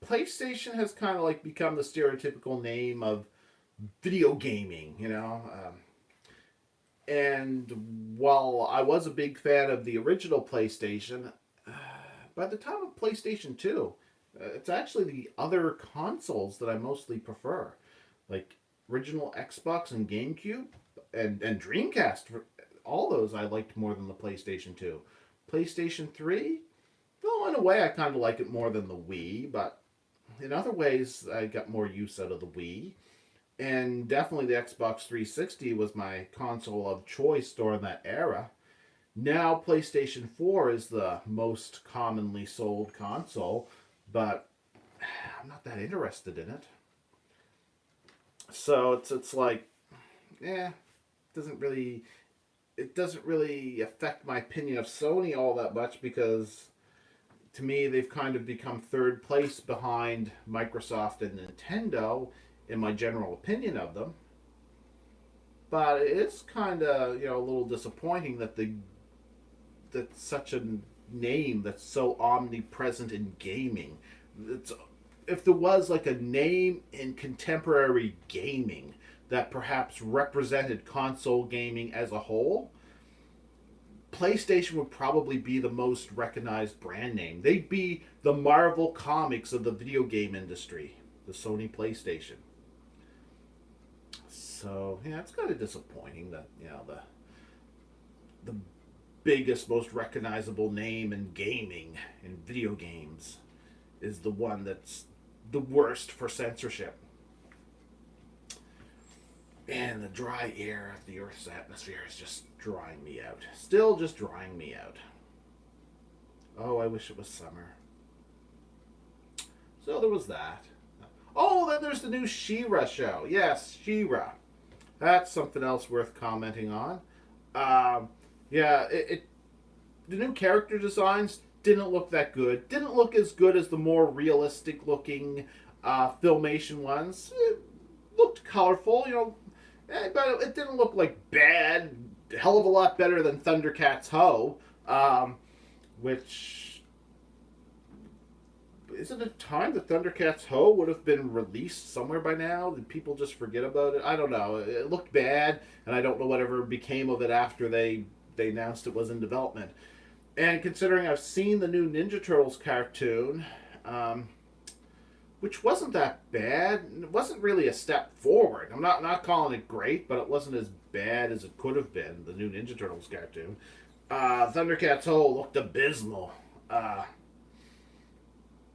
PlayStation has kind of like become the stereotypical name of video gaming, And while I was a big fan of the original PlayStation, by the time of PlayStation 2, it's actually the other consoles that I mostly prefer. Like original Xbox and GameCube and Dreamcast. All those I liked more than the PlayStation 2. PlayStation 3, well, in a way I kind of like it more than the Wii, but in other ways I got more use out of the Wii. And definitely the Xbox 360 was my console of choice during that era. Now PlayStation 4 is the most commonly sold console, but I'm not that interested in it. So it's like, doesn't really it doesn't really affect my opinion of Sony all that much because to me they've kind of become third place behind Microsoft and Nintendo in my general opinion of them. But it's kind of a little disappointing that that's such a name that's so omnipresent in gaming. It's, if there was like a name in contemporary gaming that perhaps represented console gaming as a whole, PlayStation would probably be the most recognized brand name. They'd be the Marvel Comics of the video game industry, the Sony PlayStation. So yeah, it's kind of disappointing that the biggest, most recognizable name in gaming in video games is the one that's the worst for censorship. And the dry air of the Earth's atmosphere is just drying me out. Still just drying me out. Oh, I wish it was summer. So there was that. Oh, then there's the new She-Ra show. Yes, She-Ra. That's something else worth commenting on. Yeah, the new character designs didn't look that good. Didn't look as good as the more realistic looking Filmation ones. It looked colorful, but it didn't look like bad. Hell of a lot better than Thundercats Ho, which isn't it time that Thundercats Ho would have been released somewhere by now? Did people just forget about it? I don't know. It looked bad, and I don't know whatever became of it after they announced it was in development. And considering I've seen the new Ninja Turtles cartoon, which wasn't that bad, it wasn't really a step forward. I'm not calling it great, but it wasn't as bad as it could have been, the new Ninja Turtles cartoon. Thundercats Ho looked abysmal.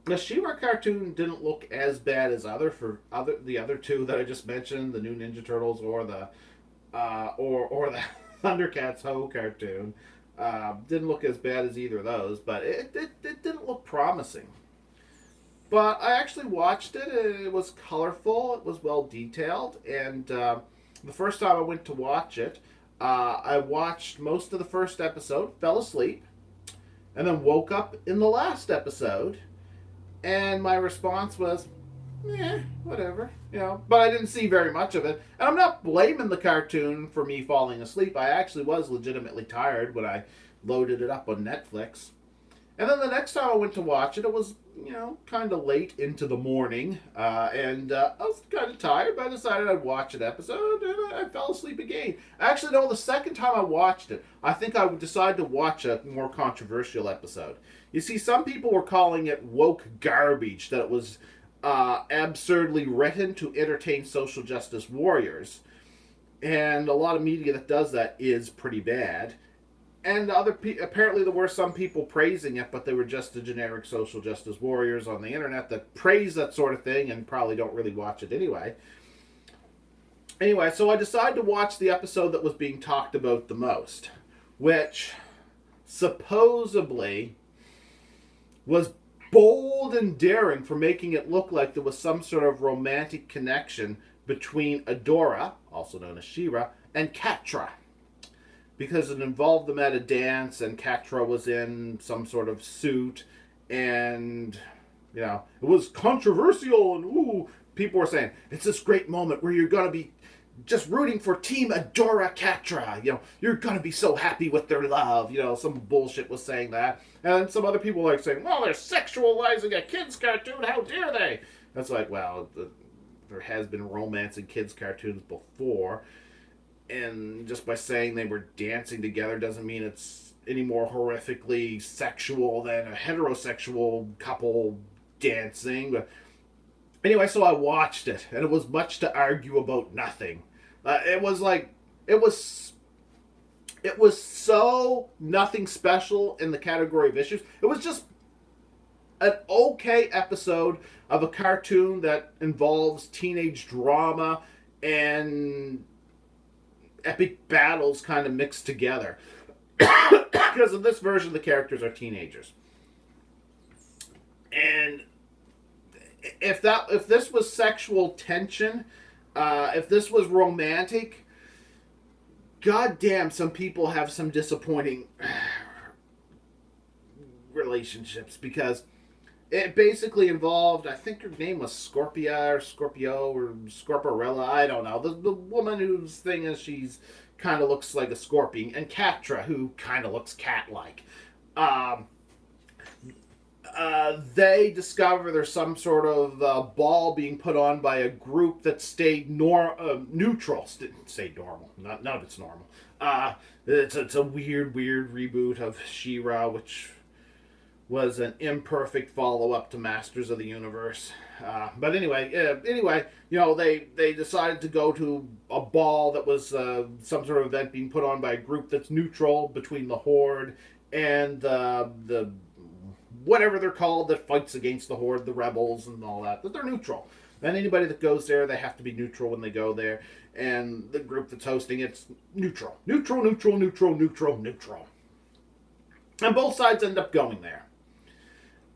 The She-Ra cartoon didn't look as bad as the other two that I just mentioned, the new Ninja Turtles or the Thundercats Ho cartoon. Didn't look as bad as either of those, but it didn't look promising. But I actually watched it. It was colorful. It was well detailed. And the first time I went to watch it, I watched most of the first episode, fell asleep, and then woke up in the last episode. And my response was, whatever, But I didn't see very much of it. And I'm not blaming the cartoon for me falling asleep. I actually was legitimately tired when I loaded it up on Netflix. And then the next time I went to watch it, it was, kind of late into the morning. And I was kind of tired, but I decided I'd watch an episode, and I fell asleep again. Actually, no, the second time I watched it, I think I would decide to watch a more controversial episode. You see, some people were calling it woke garbage, that it was absurdly written to entertain social justice warriors. And a lot of media that does that is pretty bad. And apparently there were some people praising it, but they were just the generic social justice warriors on the internet that praise that sort of thing and probably don't really watch it anyway. Anyway, so I decided to watch the episode that was being talked about the most, which supposedly was bold and daring for making it look like there was some sort of romantic connection between Adora, also known as She-Ra, and Catra. Because it involved them at a dance, and Catra was in some sort of suit, and, you know, it was controversial, and ooh, people were saying, it's this great moment where you're going to be just rooting for Team Adora Catra. You know, you're going to be so happy with their love. You know, some bullshit was saying that. And some other people like saying, well, they're sexualizing a kid's cartoon. How dare they? That's like, well, there has been romance in kids' cartoons before. And just by saying they were dancing together doesn't mean it's any more horrifically sexual than a heterosexual couple dancing. But anyway, so I watched it, and it was much to argue about nothing. It was like, it was so nothing special in the category of issues. It was just an okay episode of a cartoon that involves teenage drama and epic battles kind of mixed together. Because in this version, the characters are teenagers. And if this was sexual tension, if this was romantic, goddamn, some people have some disappointing relationships, because it basically involved, I think her name was Scorpia or Scorpio or Scorporella, I don't know. The woman whose thing is she's kind of looks like a scorpion, and Catra, who kind of looks cat-like. They discover there's some sort of ball being put on by a group that stayed neutral. Didn't say normal. None of it's normal. It's a weird reboot of She-Ra, which was an imperfect follow-up to Masters of the Universe. But anyway, you know, they decided to go to a ball that was some sort of event being put on by a group that's neutral between the Horde and the whatever they're called that fights against the Horde, the rebels and all that. But they're neutral. And anybody that goes there, they have to be neutral when they go there. And the group that's hosting it's neutral. Neutral. And both sides end up going there.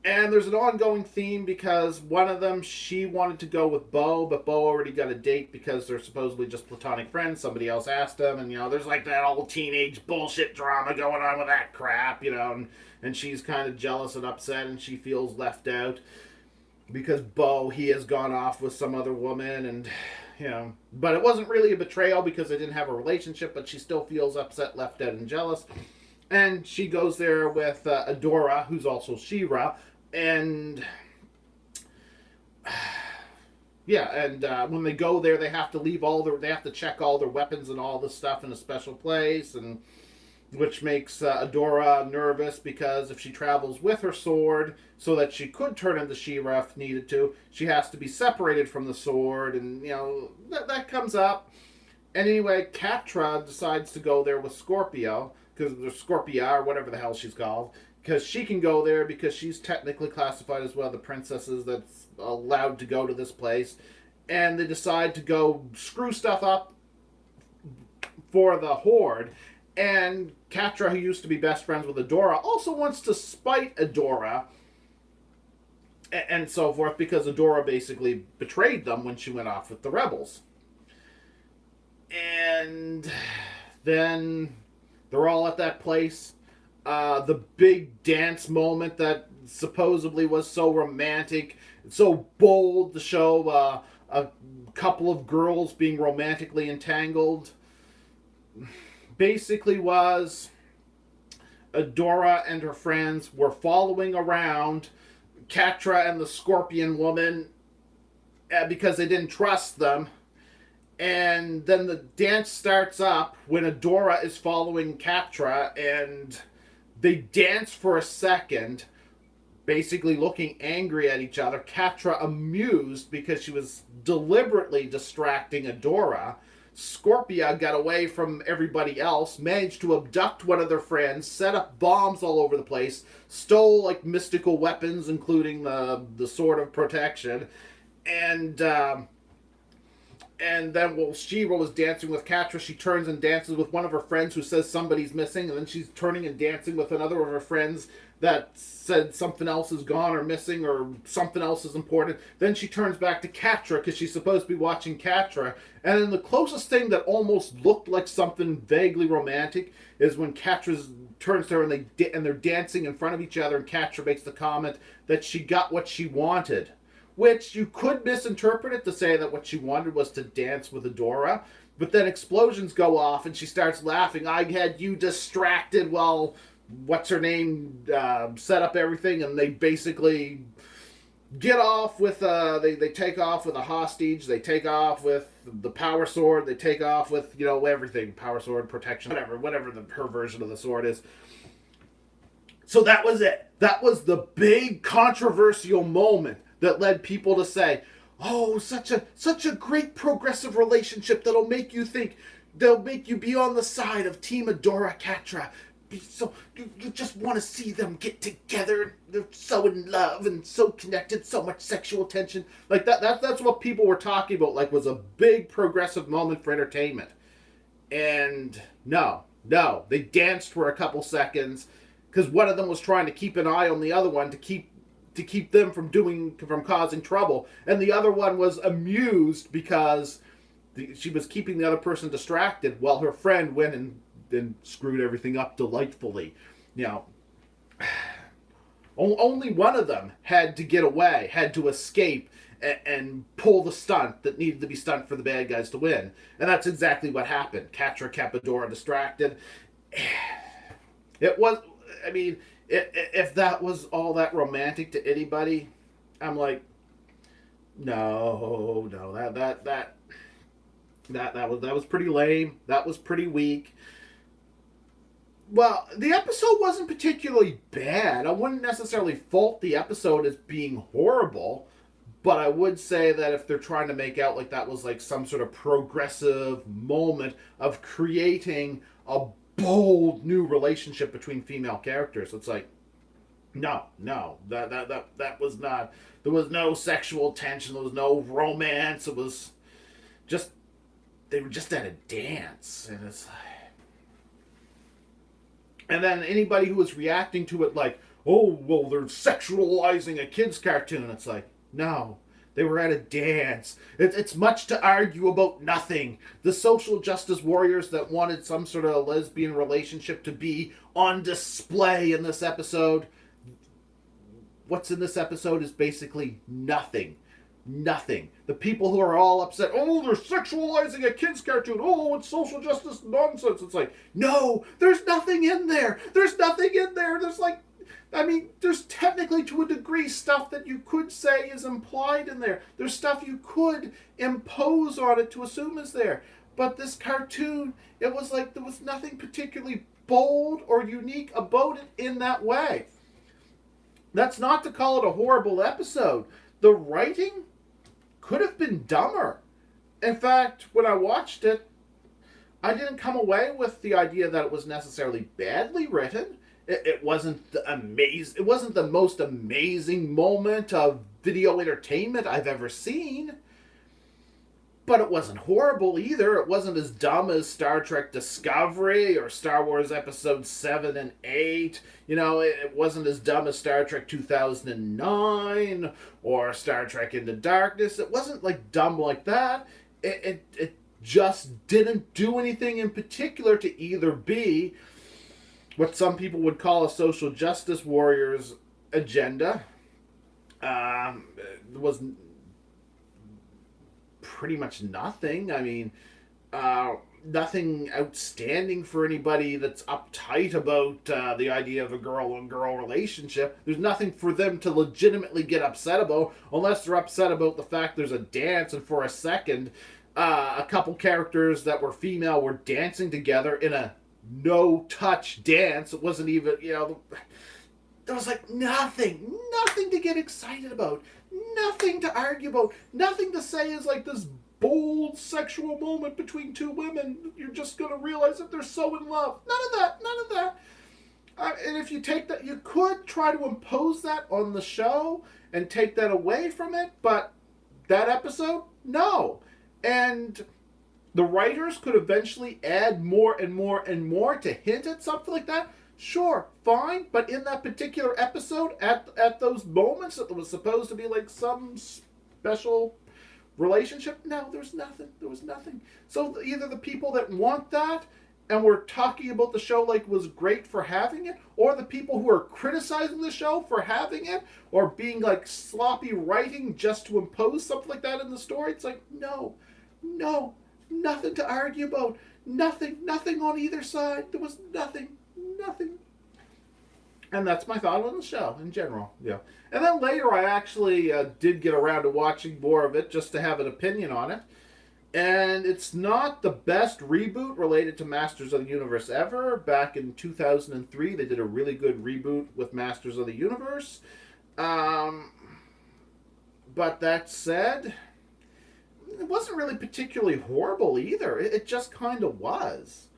And there's an ongoing theme because one of them, she wanted to go with Bo, but Bo already got a date because they're supposedly just platonic friends. Somebody else asked him, and, you know, there's like that old teenage bullshit drama going on with that crap, you know, and she's kind of jealous and upset, and she feels left out because Bo, he has gone off with some other woman, and, you know, but it wasn't really a betrayal because they didn't have a relationship, but she still feels upset, left out, and jealous. And she goes there with Adora, who's also She-Ra, and yeah, and when they go there, they have to they have to check all their weapons and all this stuff in a special place, and which makes Adora nervous because if she travels with her sword, so that she could turn into She-Ra if needed to, she has to be separated from the sword, and, you know, that comes up. And anyway, Catra decides to go there with Scorpio, because there's Scorpia, or whatever the hell she's called, because she can go there because she's technically classified as one of the princesses that's allowed to go to this place. And they decide to go screw stuff up for the Horde. And Catra, who used to be best friends with Adora, also wants to spite Adora and so forth, because Adora basically betrayed them when she went off with the rebels. And then they're all at that place. The big dance moment that supposedly was so romantic, so bold to show a couple of girls being romantically entangled, basically was Adora and her friends were following around Catra and the Scorpion Woman because they didn't trust them. And then the dance starts up when Adora is following Catra, and they dance for a second, basically looking angry at each other. Catra amused because she was deliberately distracting Adora Scorpia got away from everybody else, managed to abduct one of their friends, set up bombs all over the place, stole like mystical weapons, including the sword of protection, and then while She-Ra was dancing with Catra, she turns and dances with one of her friends who says somebody's missing, and then she's turning and dancing with another of her friends that said something else is gone or missing or something else is important. Then she turns back to Catra because she's supposed to be watching Catra. And then the closest thing that almost looked like something vaguely romantic is when Catra turns to her and they're dancing in front of each other, and Catra makes the comment that she got what she wanted. Which you could misinterpret it to say that what she wanted was to dance with Adora. But then explosions go off and she starts laughing. I had you distracted while what's-her-name set up everything. And they basically get off with, they take off with a hostage. They take off with the power sword. They take off with, everything. Power sword, protection, whatever her version of the sword is. So that was it. That was the big controversial moment that led people to say, oh, such a great progressive relationship that'll make you think, they'll make you be on the side of Team Adora Catra. So you just want to see them get together. They're so in love and so connected, so much sexual tension. Like that's what people were talking about, like was a big progressive moment for entertainment. And no, they danced for a couple seconds because one of them was trying to keep an eye on the other one to keep them from causing trouble, and the other one was amused because she was keeping the other person distracted while her friend went and screwed everything up delightfully. Only one of them had to get away, had to escape and pull the stunt that needed to be stunt for the bad guys to win, and that's exactly what happened. Catra kept Adora distracted. It was, I mean, if that was all that romantic to anybody, I'm like, no, that was pretty lame. That was pretty weak. Well, the episode wasn't particularly bad. I wouldn't necessarily fault the episode as being horrible, but I would say that if they're trying to make out like that was like some sort of progressive moment of creating a bold new relationship between female characters, it's like, no, that was not. There was no sexual tension. There was no romance. It was just, they were just at a dance, and it's like, and then anybody who was reacting to it like, oh, well, they're sexualizing a kid's cartoon. It's like, no, they were at a dance. It's much to argue about nothing. The social justice warriors that wanted some sort of lesbian relationship to be on display in this episode, what's in this episode is basically nothing. Nothing. The people who are all upset, oh, they're sexualizing a kid's cartoon, oh, it's social justice nonsense. It's like, no, there's nothing in there. There's nothing in there. There's like, I mean, there's technically to a degree stuff that you could say is implied in there. There's stuff you could impose on it to assume is there. But this cartoon, it was like there was nothing particularly bold or unique about it in that way. That's not to call it a horrible episode. The writing could have been dumber. In fact, when I watched it, I didn't come away with the idea that it was necessarily badly written. It wasn't it wasn't the most amazing moment of video entertainment I've ever seen. But it wasn't horrible either. It wasn't as dumb as Star Trek Discovery or Star Wars Episodes 7 and 8. It wasn't as dumb as Star Trek 2009 or Star Trek Into Darkness. It wasn't like dumb like that. It just didn't do anything in particular to either be what some people would call a social justice warrior's agenda. It was pretty much nothing. I mean, nothing outstanding for anybody that's uptight about the idea of a girl-on-girl relationship. There's nothing for them to legitimately get upset about, unless they're upset about the fact there's a dance, and for a second, a couple characters that were female were dancing together in a no-touch dance. It wasn't even, there was like nothing to get excited about, nothing to argue about, nothing to say is like this bold sexual moment between two women. You're just going to realize that they're so in love. None of that. None of that. And if you take that, you could try to impose that on the show and take that away from it, but that episode, no. And the writers could eventually add more and more and more to hint at something like that. Sure, fine, but in that particular episode, at those moments that was supposed to be like some special relationship, no, there's nothing. There was nothing. So either the people that want that and were talking about the show like was great for having it, or the people who are criticizing the show for having it, or being like sloppy writing just to impose something like that in the story, it's like, no, nothing to argue about. Nothing on either side. There was nothing. And that's my thought on the show in general. Yeah. And then later I actually did get around to watching more of it just to have an opinion on it. And it's not the best reboot related to Masters of the Universe ever. Back in 2003, they did a really good reboot with Masters of the Universe. But that said, it wasn't really particularly horrible either. It just kind of was.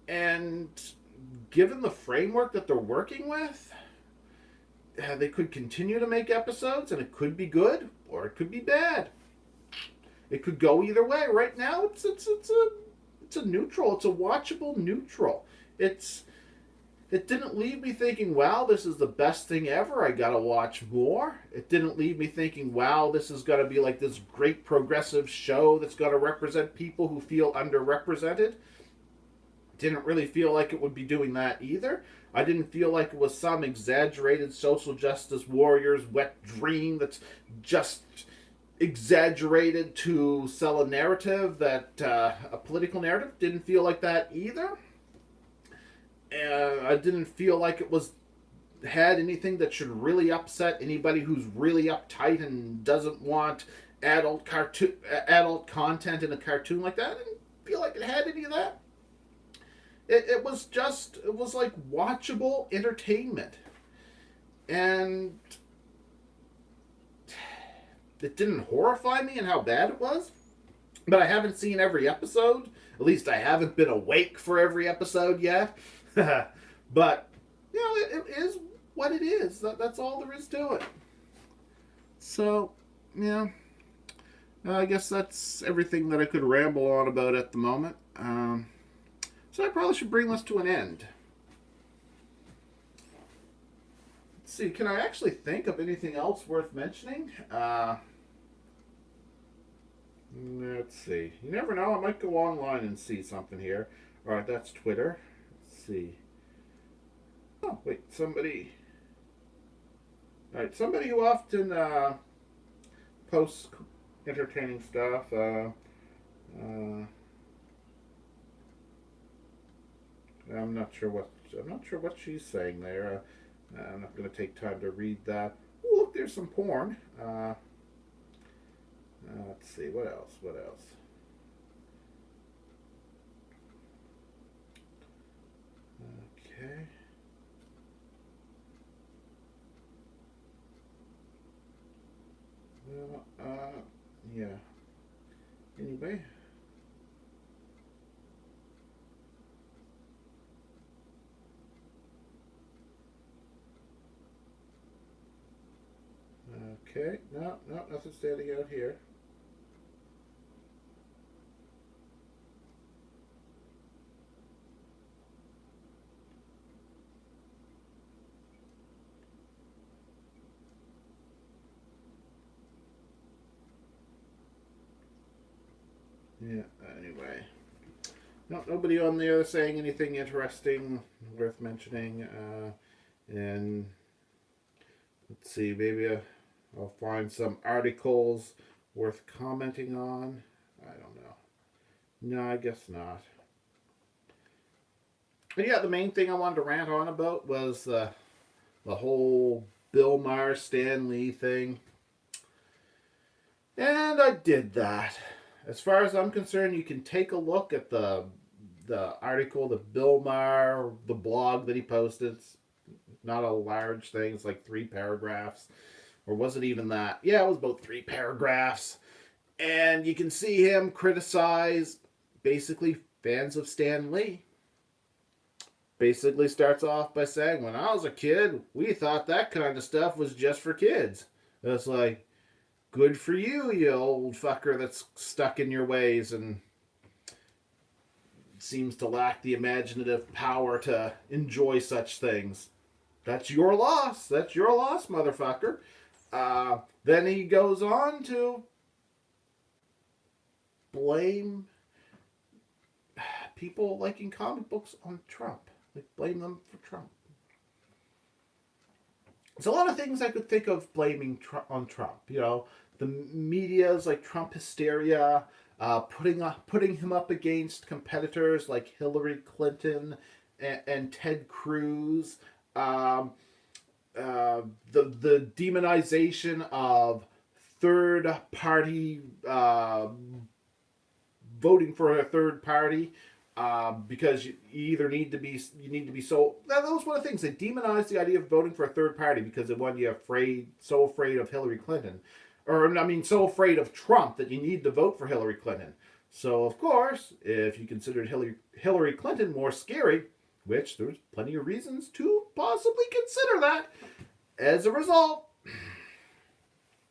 And given the framework that they're working with, they could continue to make episodes, and it could be good or it could be bad. It could go either way. Right now, it's a neutral. It's a watchable neutral. It didn't leave me thinking, wow, this is the best thing ever. I gotta watch more. It didn't leave me thinking, wow, this is gonna be like this great progressive show that's gonna represent people who feel underrepresented. Didn't really feel like it would be doing that either. I didn't feel like it was some exaggerated social justice warrior's wet dream that's just exaggerated to sell a narrative, that a political narrative. Didn't feel like that either. And I didn't feel like it had anything that should really upset anybody who's really uptight and doesn't want adult content in a cartoon like that. I didn't feel like it had any of that. It was like watchable entertainment. And it didn't horrify me in how bad it was. But I haven't seen every episode. At least I haven't been awake for every episode yet. But, it is what it is. That's all there is to it. So, I guess that's everything that I could ramble on about at the moment. So I probably should bring this to an end. Let's see, can I actually think of anything else worth mentioning? Let's see. You never know, I might go online and see something here. Alright, that's Twitter. Let's see. Oh, wait, somebody... Alright, somebody who often posts entertaining stuff. I'm not sure what she's saying there. I'm not going to take time to read that. Ooh, look, there's some porn. Let's see, what else? Okay. Well, yeah. Anyway. Okay, no, nothing standing out here. Yeah, anyway. No, nobody on there saying anything interesting worth mentioning. And let's see, maybe I'll find some articles worth commenting on. I don't know. No, I guess not. But yeah, the main thing I wanted to rant on about was the whole Bill Maher Stan Lee thing. And I did that. As far as I'm concerned, you can take a look at the article, the Bill Maher, the blog that he posted. It's not a large thing. It's like 3 paragraphs. Or was it even that? Yeah, it was about 3 paragraphs. And you can see him criticize basically fans of Stan Lee. Basically starts off by saying, when I was a kid, we thought that kind of stuff was just for kids. It's like, good for you, you old fucker that's stuck in your ways and seems to lack the imaginative power to enjoy such things. That's your loss. That's your loss, motherfucker. Then he goes on to blame people liking comic books on Trump. Like, blame them for Trump. There's a lot of things I could think of blaming on Trump. You know, the media's like Trump hysteria, putting him up against competitors like Hillary Clinton and Ted Cruz. The demonization of third party voting for a third party because you either need to be so that was one of the things they demonized the idea of voting for a third party because they wanted you so afraid of Hillary Clinton, or I mean so afraid of Trump that you need to vote for Hillary Clinton. So of course, if you considered Hillary Clinton more scary, which there's plenty of reasons to possibly consider that, as a result,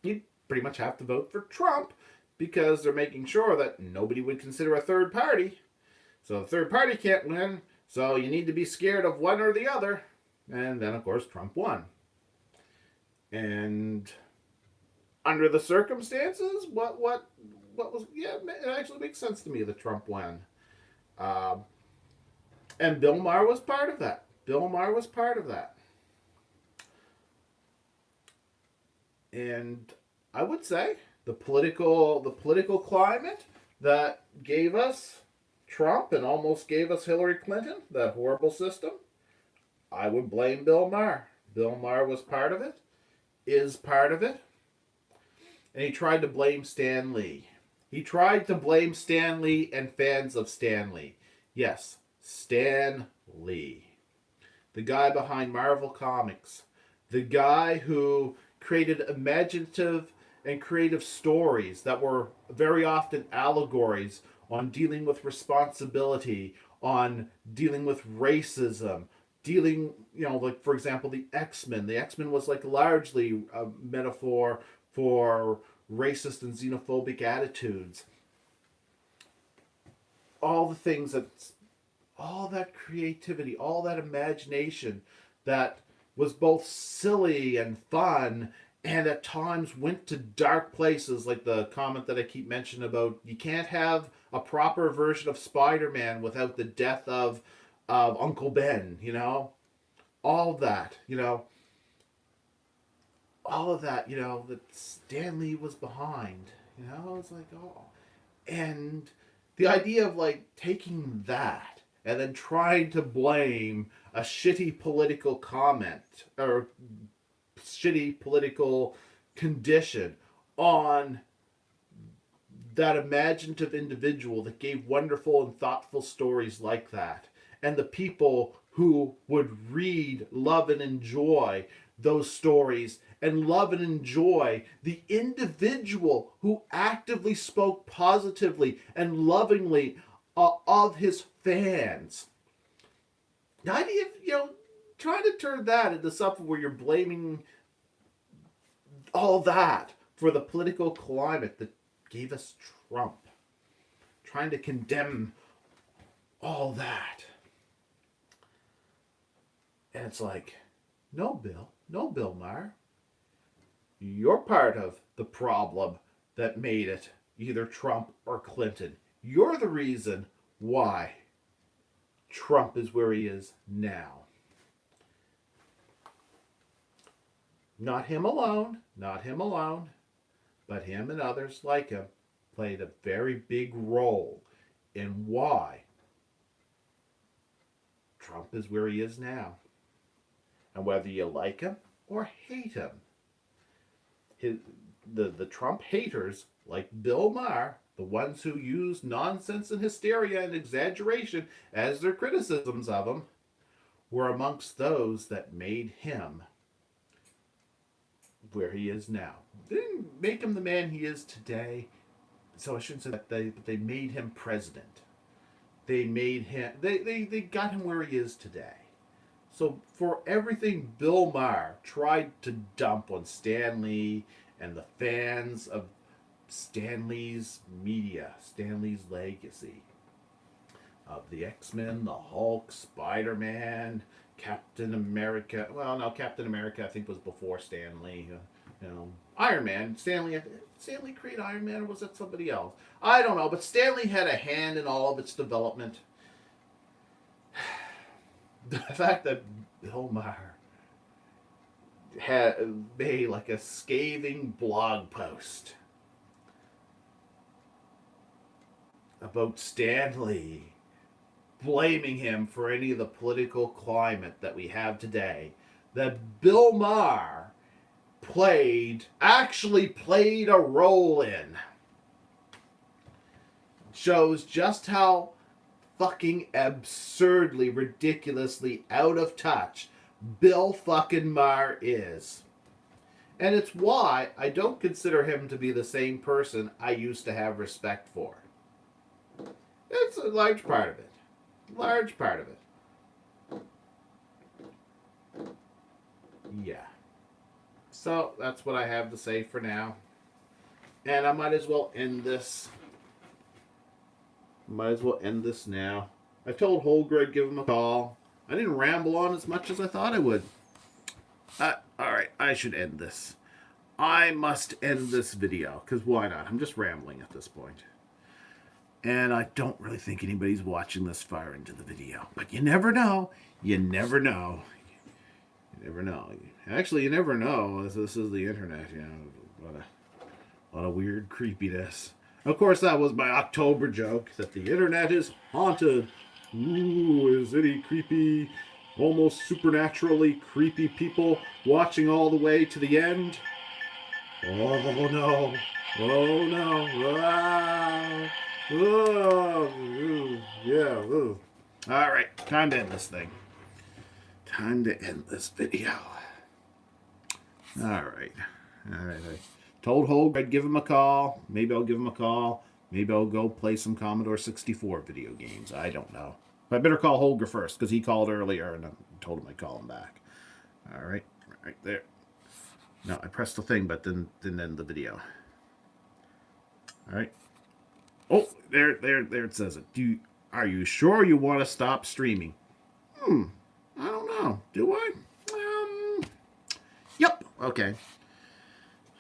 you pretty much have to vote for Trump because they're making sure that nobody would consider a third party. So the third party can't win, so you need to be scared of one or the other. And then, of course, Trump won. And under the circumstances, what was, yeah, it actually makes sense to me that Trump won. And Bill Maher was part of that. Bill Maher was part of that. And I would say the political climate that gave us Trump and almost gave us Hillary Clinton, that horrible system, I would blame Bill Maher. Bill Maher was part of it, is part of it, and he tried to blame Stan Lee. He tried to blame Stan Lee and fans of Stan Lee. Yes, Stan Lee. The guy behind Marvel Comics. The guy who created imaginative and creative stories that were very often allegories on dealing with responsibility, on dealing with racism, dealing, like, for example, the X-Men. The X-Men was like largely a metaphor for racist and xenophobic attitudes. All the things all that creativity, all that imagination that was both silly and fun and at times went to dark places, like the comment that I keep mentioning about you can't have a proper version of Spider-Man without the death of Uncle Ben, all that, all of that, that Stan Lee was behind, it's like, oh, and the idea of like taking that and then trying to blame a shitty political comment or shitty political condition on that imaginative individual that gave wonderful and thoughtful stories like that, and the people who would read, love, and enjoy those stories, and love and enjoy the individual who actively spoke positively and lovingly of his fans. The idea of, trying to turn that into something where you're blaming all that for the political climate that gave us Trump. Trying to condemn all that. And it's like, no, Bill Maher. You're part of the problem that made it either Trump or Clinton. You're the reason why Trump is where he is now. Not him alone, but him and others like him played a very big role in why Trump is where he is now. And whether you like him or hate him, the Trump haters like Bill Maher, the ones who use nonsense and hysteria and exaggeration as their criticisms of him, were amongst those that made him where he is now. Didn't make him the man he is today, so I shouldn't say that they made him president. They made him. They got him where he is today. So for everything Bill Maher tried to dump on Stan Lee and the fans of Stan Lee's media, Stan Lee's legacy of the X-Men, the Hulk, Spider-Man, Captain America. Well, no, Captain America I think was before Stan Lee. Iron Man. Stan Lee create Iron Man, or was that somebody else? I don't know, but Stan Lee had a hand in all of its development. The fact that Bill Maher had made like a scathing blog post about Stan Lee, blaming him for any of the political climate that we have today, that Bill Maher actually played a role in, shows just how fucking absurdly, ridiculously out of touch Bill fucking Maher is. And it's why I don't consider him to be the same person I used to have respect for. It's a large part of it. Large part of it. Yeah. So that's what I have to say for now. And I might as well end this. Might as well end this now. I told Holger I'd give him a call. I didn't ramble on as much as I thought I would. Alright, I should end this. I must end this video, because why not? I'm just rambling at this point. And I don't really think anybody's watching this far into the video. But you never know. You never know. You never know. Actually, you never know. This is the internet, a lot of weird creepiness. Of course, that was my October joke, that the internet is haunted. Ooh, is any creepy, almost supernaturally creepy people watching all the way to the end? Oh, no. Oh, no. Ah. Oh, ooh, yeah. Ooh. All right, time to end this thing. Time to end this video. All right. I told Hogue I'd give him a call. Maybe I'll give him a call. Maybe I'll go play some Commodore 64 video games. I don't know. But I better call Holger first, because he called earlier and I told him I'd call him back. All right. Right there. No, I pressed the thing, but didn't end the video. All right. Oh, there it says it. Are you sure you want to stop streaming? I don't know. Do I? Yep. Okay.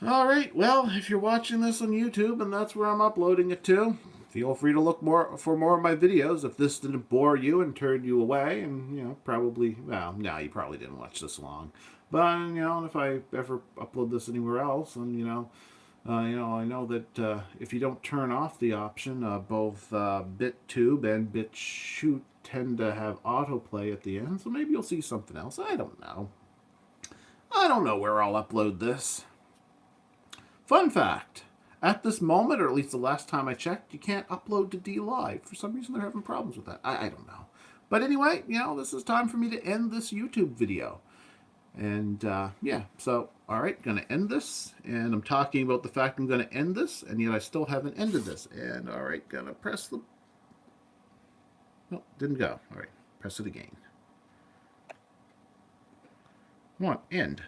All right. Well, if you're watching this on YouTube and that's where I'm uploading it to, feel free to look for more of my videos. If this didn't bore you and turn you away, and probably, well, no, you probably didn't watch this long. But if I ever upload this anywhere else, and I know that if you don't turn off the option, both BitTube and BitChute tend to have autoplay at the end, so maybe you'll see something else. I don't know. I don't know where I'll upload this. Fun fact, at this moment, or at least the last time I checked, you can't upload to DLive. For some reason, they're having problems with that. I don't know. But anyway, this is time for me to end this YouTube video. And, yeah, so, all right, going to end this. And I'm talking about the fact I'm going to end this, and yet I still haven't ended this. And, all right, going to press the... No, didn't go. All right, press it again. Come on, end.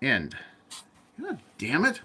End. God damn it.